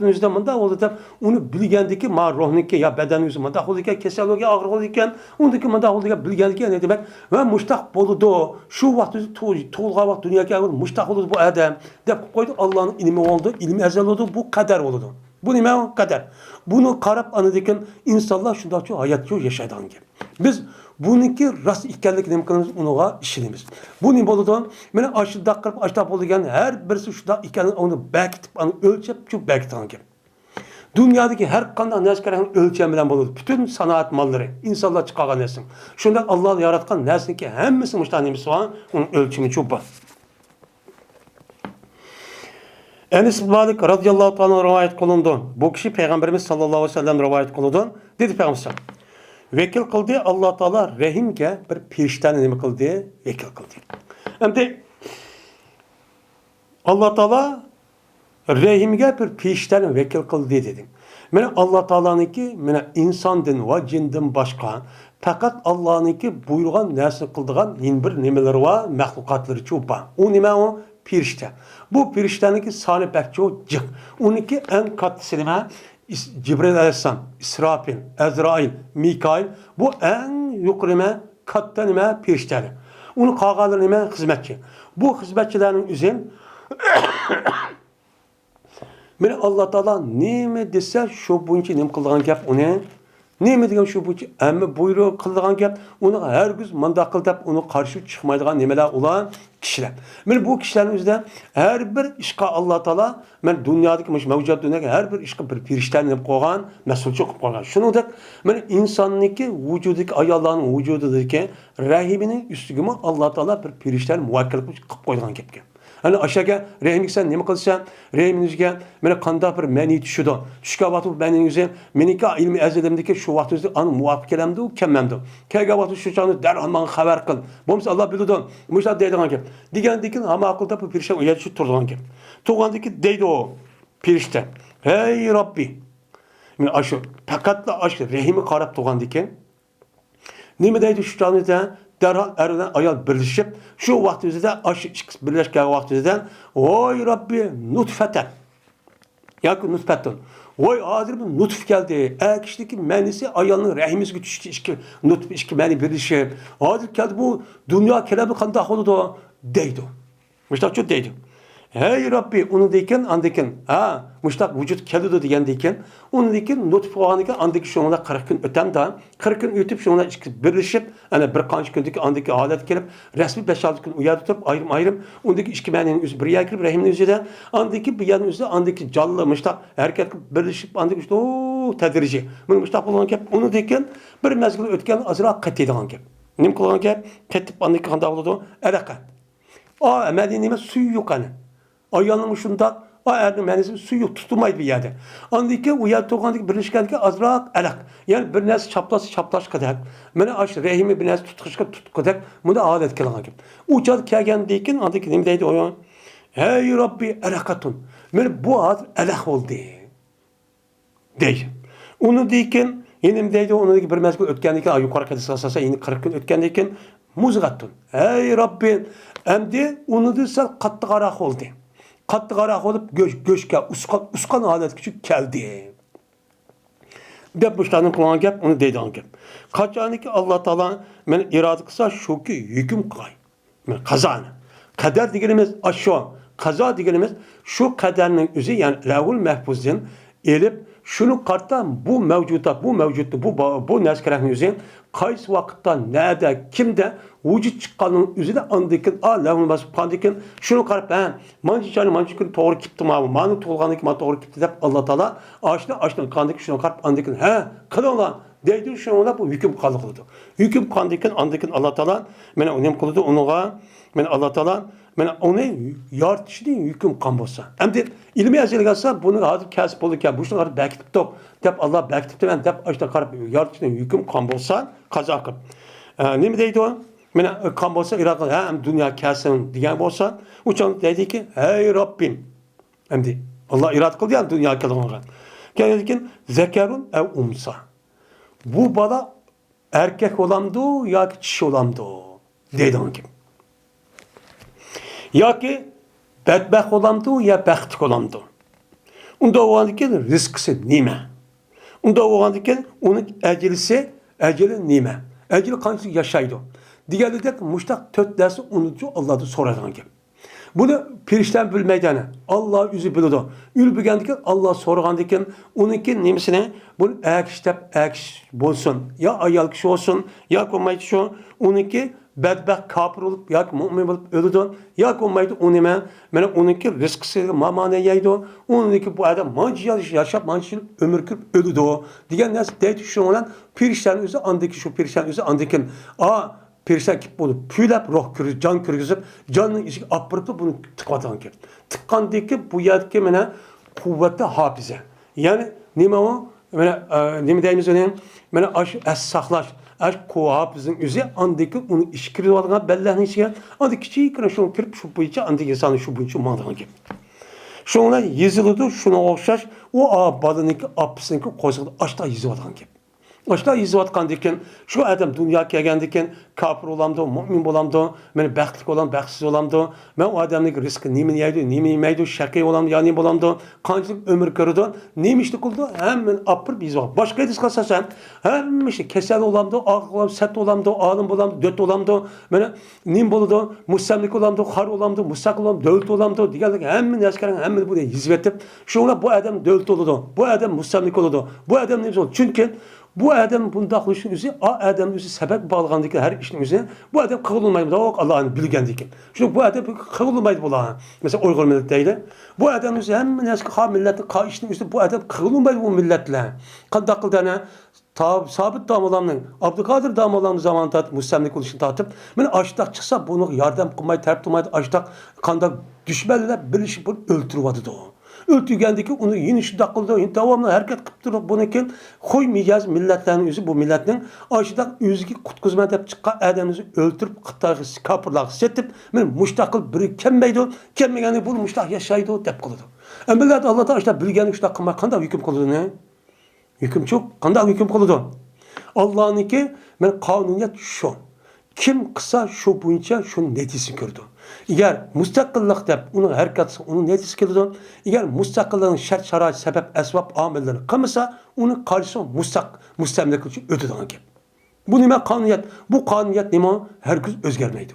o'zida munda bo'ldi deb uni bilgandiki ma ruhniki ya badan o'zi munda bo'ldi ekan, kasallikka og'ir bo'ldi ekan, undiki munda bo'ldi ekan bilgandiki ne demak va mushtaq bo'ldi. Shu vaqtda tug'ilgan vaqt dunyoga mushtaq bo'ldi bu odam deb qo'ydi. Allohning ilmi oldu, ilmi azal oldu, bu qadar bo'ldi. Bu nima qadar? Buni qarab anadikin insonlar shundoqcha hayotni yashaydigan gap. Biz buniki rost ekanligini nima qilamiz? Unuga ishlaymiz. Bu nima bo'ladi? Mana ashida qilib ashda bo'lgan har birisi shundoq ekanini uni bekitib, uni o'lchab shu bekitgan gap. Dunyodagi har qanday narsaning o'lchami bilan bo'ladi. Bütün sanoat mollari, insonlar chiqargan narsa. Shundoq Alloh yaratgan narsaniki hammasi mushtanimiz va uni o'lchami shu bor. Enes bin Malik radıyallahu ta'ala rivayet kılındı. Bu kişi Peygamberimiz sallallahu aleyhi ve sellem rivayet kılındı. Dedi Peygamber vekil kıldı Allah Teala rahimke bir periştani nima kıldı? Vekil kıldı. Endi Allah Teala rahimge bir periştani vekil kıldı dedim. Mana Allah Teala'nınki mana insondan va jindan boshqa faqat Alloh'nınki buyurgan narsa qildigan bir nimalar va mahluqotlar cho'pa. U nima u? pirişte. Bu pirişteninki sani bekçi o cık. Onunki en katlısı nime? Cibril Aleyhisselam, İsrafil, Ezrail, Mikail. Bu en yukarı nime? Katta nime? Pirişteli. Onun kağaları nime? Hizmetçi. Bu hizmetçilerin üzerine Mene Allah Teala nime dese şu bunca nim kılgan gap onu nime degan şu bunca amma buyruğu kılgan gap onu her gün manda kıl dep onu karşı çıkmaydigan nimeler olan kişiler. Mene bu kişilerin üzerinde her bir işka Allah Teala men dünyadaki mevcut dünyadaki her bir işka bir pirişten koygan, mesulçu koygan. Şunudek men insanniki vücudaki ayalların vücudundaki rahiminin üstüne Allah Teala bir pirişten muvakkil kılıp koygan gapken. Hani aşağıya rahimlik sen nima qilsan, rahiminizga mana qanday bir ma'ni tushidi. Tushgan vaqt ma'ningizni meniki ilmiy azalimdagi shu vaqtingizda ani muvofiq kelamdi, kelmamdi. Kelgan vaqt shu chog'ni darhol menga xabar qil. Bo'lmasa Alloh biladi. Mushlar deydigan gap. Degandan hamma aqlda bu pirishta uyat shu turgan gap. Turgandiki deydi o pirishta. Hey Robbi. Men ashu faqatla ashu rahimi qarab turgandan nima deydi shu chog'da derhal erden ayal birleşip şu vaktimizde aşı birleşken vaktimizde oy Rabbi nutfeten yakı nutfeten oy hazır bir nutf geldi kişideki menisi ayalının rahimizge düştü işki meni birleşip hazır geldi bu dünya kelamı kandak oldu deydi müştak çok deydi hey Rabbi onu deyken andayken ha müştak vücut keldi degandayken onu deyken nutf olganiken andaki şunla 40 gün öten da 40 gün ötüp şunla birleşip yani bir qancha gündeki andaki adet kelip resmi 5-6 gün uyarı tutup ayrım ondaki işki meninin yüzü bir yer kirip rahiminin yüzüde andaki bir yerin yüzüde andaki canlı müştak erkek birleşip andaki işte o tedrici bunu müştak olan gap onu deyken bir mezgil ötken azra qatiydigan gap nim qilgan gap ketip andaki qanday oldu alaka o medinime suyu yok hani ayağının şunda o erinin menisi suyu tutulmaydı bir yerde. Andaki uyar toğandaki birleşkendeki azrak elak. Yani bir nes çaplaş kadar. Mene aş rehimi bir nes tutuşka tut kadar. Bunda adet kelan gibi. Uçad kegen deyken andaki nimdeydi o? Hey Rabbi elakatun. Mene bu ad elak oldu. Değil. Onu deyken yenimdeydi onu bir mezgul ötkendeki yukarı kadar asasa yeni 40 gün ötkendeki muzgattun. Hey Rabbi emdi onu da katlı qarak oldu. Katlı qarak olup göçke uskan adet küçük geldi. Dep başlarının kulağına gap onu deydi gap. Kaçanı ki Allah Teala men irade kısa şu ki hüküm kay. Men kazanı. Kader digelimiz aşağı. Kaza digelimiz şu kaderinin üzü yani levhul mehfuzun elip şunu karttan bu mevcutta bu neskerenin yüzün kayıs vakitte nerede kimde vücut çıkanın üzerinde andikin levhul basıp pandikin şunu karıp mancıcanı doğru kipti manı tolganı ki doğru kipti dep Allah Teala açtı kandik şunu karıp andikin kılın lan deydi şunu bu hüküm kalı kıldı. Hüküm andikin Allah Teala mene onem kıldı onuğa mene Allah Teala mene onu yartışdı hüküm kan bolsa. Hem de ilmi azeli olsa bunu hazır kasıp olurken bu şunu bekitip top dep Allah bekitip ben dep açtı karıp yartışdı hüküm kan bolsa kaza kıl. Ne mi deydi o? Mene kan bolsa Irak'ta hem dünya kasın diyen bolsa uçan dedi ki hey Rabbim hem de Allah irat kıldı yani dünya kalınca. Dedi ki zekerun ev umsa. Bu bala erkek olamdı ya ki kişi olamdı dedi onun gibi. Ya ki bedbaxt olamdı ya baxtlik olamdı. Unda oğandaki rizkisi nime. Unda oğandaki onun eceli nime. Eceli kançı yaşaydı. Diğerli de muştak tört dersi unutucu Allah'ı soradan gibi. Bunu pirişten bilmeyden Allah yüzü bildi. Ül bilgendiki Allah sorgandaki onunki nimesine bunu ekş bolsun. Ya ayal kişi olsun ya komayı kişi onunki bedbaxt kafir olup ya mümin olup öldü. Ya komaydı onime mene onunki rizkisi mamane yaydı. Onunki bu adam mancı yaşap mancı ömür kırıp öldü. Diğer nes deydi şu olan pirişten üzü andaki şu pirişten üzü andaki perişan kip bunu püylep roh kürüz, can kürüzüp canın içi apırıp bunu tıkmadan ki. Tıkkandaki bu yerdeki mene kuvvetli hafize. Yani nime o? Nime deyimiz önemli? Mene saklaş. Ko hafizin üzü andaki onu işkiri olana belleğinin içine andaki küçük şunu kırıp şu bu içi andaki insanın şu bu içi mağdan gibi. Şunlar yazılıdı şuna okşaş o balınınki apısınınki koysadı açta yazı olan gibi. Başta yazıyotgan diken, şu adam dünya kelgan diken, kafir olamdı, mümin olamdı, men baxtli olam, baxtsiz olamdı. Men o adamning rizqi nima yeydi, nima yemaydi, shaqiy olamdı, yani olamdı, qanchalik ömür ko'rdi, nima ish qildi, hammasini apir bizot. Boshqa aytib qolsam, hamma ish kasal olamdı, og'ir sat olamdı, olim olamdı, döt olamdı, mana nim bo'ladi, mustamlik olamdı, xar olamdı, mustaqil olamdı, davlat olamdı, deganlik hamma narsalarni hamma bu yozib etib, shunga bu adam davlat bo'ladi, bu adam mustamlik bo'ladi, bu adam nima bo'ladi? Chunki bu adam bunda kılışın üzü, adam üzü sebep bağlayan her işin üzü, bu adam kıvılmaydı, Allah'ın bilgen dikin. Çünkü bu adam kıvılmaydı bu Allah'ın. Mesela Uygur milletiyle, bu adam üzü hem neski milletin işin üzü, bu adam kıvılmaydı bu milletle. Kandak kıldığına, sabit damalarının, Abdülkadir damalarının zamanı tatıp, müstemlik oluşunu tatıp, ben açtak çıksa bunu yardım kılmayı, terp tutmayı, açtak kandak düşmeliler, birleşip bunu öldürüyordu da o. Öldürgendeki onu yine şu dakıldı, yine devamlı hareket kıp durup bunu ki koymayacağız milletlerin yüzü bu milletin aşıdan yüzü kutkuzma deyip çıkan adamımızı öldürüp kıtları kapırlar setip ben müştakil biri kemmeydi, kemmeyeni bu müştak yaşaydı deyip kıldı. Millet Allah'tan işte bilgenin şu dakika kanda hüküm kıldı ne? Hüküm çok, kanda hüküm kıldı. Allah'ın ki ben kanuniyet şu. Kim kısa şu boyunca şu netisi gördü. Eğer müstakillik deyip onun hareketi, onun netisi gördü. Eğer müstakillığın şart şarait sebep esbab amillerini kılmasa onun karşısı müstemlik için öteden gibi. Bu nime kanuniyet? Bu kanuniyet nime? Herkes özgermeydi.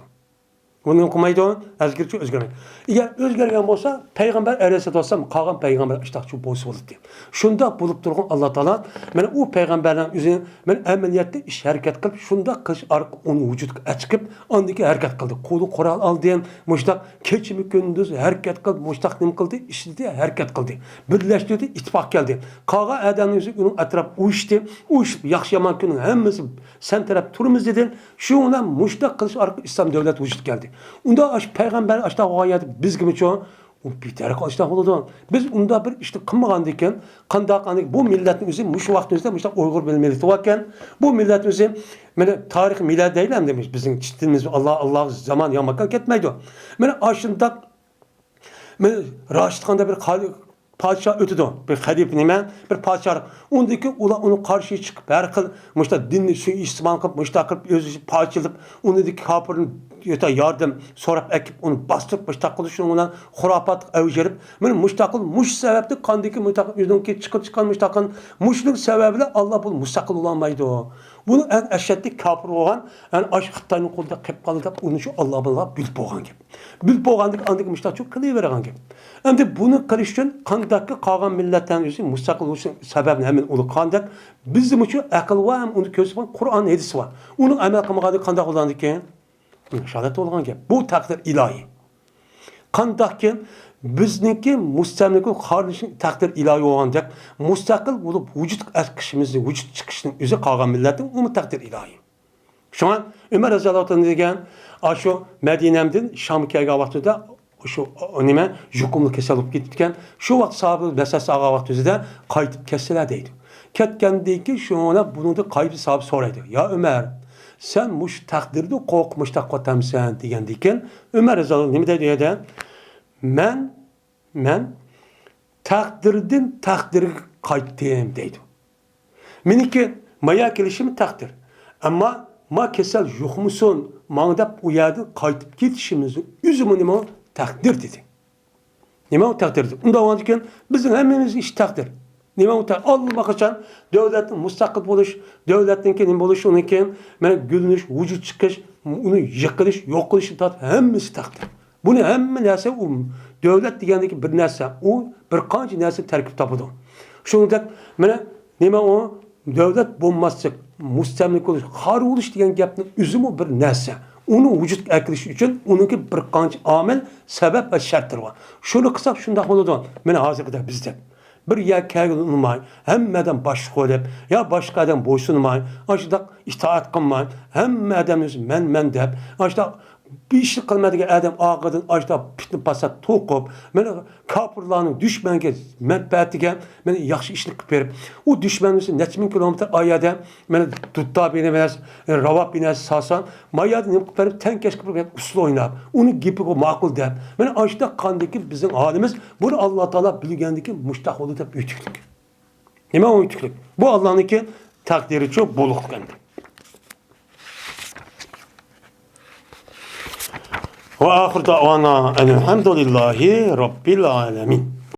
Bunu okumaydı, özgürce özgermeydi. Eğer özgergen olsa, Peygamber Aleyhisselatü Vesselam, kalan Peygamber işte şu boysu olur diye. Şunda bulup durgun Allah Teala, ben o Peygamberden üzerine, ben ameliyatda iş hareket kılıp, şunda kış ark onu vücut açıkıp, andaki hareket kıldı. Kolu koral al diyen, muştak keçimi gündüz hareket kıldı, muştak nim kıldı, işledi hareket kıldı. Birleştirdi, ittifak geldi. Kağa adamın üzerine onun etraf uyuştu, uyuşup, yakşı yaman günün hemmesi sen taraf turumuz dedi. Şuna muştak kılıç ark İslam devlet vücut geldi. Unda Peygamber açta gayet biz gibi çoğu bir tarih açta oldu. Biz unda bir işte kımmagan diken, kandak bu milletin üzeri muş vaktimizde muşta Uygur milleti varken bu milletin üzeri tarih milad değil hem demiş bizim çiftimiz Allah zaman yamakka ketmeydi. Aşında Raşid Han'da bir padişah ötüdü. Bir halif nime, bir padişah. Ondaki onu karşıya çıkıp her kıl muşta dinli suyu istimal kılıp muşta kılıp özü padişahlıp ondaki kafirin yardım sorap ekip onu bastırıp muşta kılışın ondan hurapat evcerip muştakıl muş sebepti kandaki muştakıl yüzündeki çıkan muştakın muşluk sebebiyle Allah bu mustakıl olamaydı o. Bunu en eşitlik kafir olan en aşk Xitayning qo'lida qilib qoldi uni shu Alloh bilan bilib bo'lgan gap. Bilib bo'lgandik andik mustaqil qilavergan gap. Endi buni qilish uchun qandaki qolgan millatlarning o'zi mustaqil bo'lishning sababini ham uni qandak bizim uchun aql va ham uni ko'rsatgan Qur'on hadis bor. Uni amal qilmaganda qanday bo'ladi ekan? Shahodat bo'lgan gap. Bu taqdir ilohiy. Qandaki bizniki mustamlik qarishning taqdir ilohiy bo'lgandek mustaqil bo'lib vujud chiqishimizni vujud chiqishning o'zi qolgan millatning umi taqdir ilohiy. Shunga Umar roziyallohu anhu degan shu Madinamdan Shamga kelgan vaqtida shu nima yuqumli kasal bo'lib ketgan. Shu vaqt sahoba masas olgan vaqtida qaytib kelsalar deydi. Ketgandan keyin shuna buningda qaytib sahoba so'raydi. Ya Umar, sen mush taqdirni qo'rqmishda qotamsan degandan keyin Umar roziyallohu nima deydi? Men takdirden takdirga qaytdim deydi. Meniki maya kelishim takdir. Ama ma kesel yo'qmisun, mana deb u yerda qaytib ketishimizni o'zimi nima takdir dedi. Nima u takdir? Unda o'tgan bizning hammamiz ish takdir. Nima u takdir? Allah qachon davlatning mustaqil bo'lish, davlatning nima bo'lish, uniki mana gulnish, vujud chiqish, uni yiqilish, yo'q qilish hammasi takdir. Bunu hamma narsa davlat degandagi bir narsa, u bir qancha narsa tarkib topadi. Shuningdek, mana nima u davlat bo'lmasa mustamlik bo'lish, xor bo'lish degan gapning o'zimi bir narsa. Uni vujudga kirish uchun uniki bir qancha omil, sabab va shartlar bor. Shuni qilsak shunday bo'ladi. Mana hozirda bizda bir yer kelmay, hammadan bosh qo'yib, yo boshqa odam bo'ysunmay, ashda itoat qilmay, hamma odam o'zi men deb, ashda bir iş qilmaydigan adam ağadan açda pitni pasat to'qib, mana kafirlarning dushmanga manfaatiga mana yaxshi ishni qilib berib, u dushmanni necha ming kilometr oyada mana dutta binemas, ravab binas sasan, mayada nim qilib berib, tankash qilib usul o'ynab, uni gapiga ma'qul deb. Mana ashda qandiki bizning holimiz, buni Alloh taolo bilgandiki mustaqil deb o'tdik. Nima o'tdik? Bu Allohniki takdiri çok boluk kendi. Ve ahir davana elhamdülillahi rabbil alemin.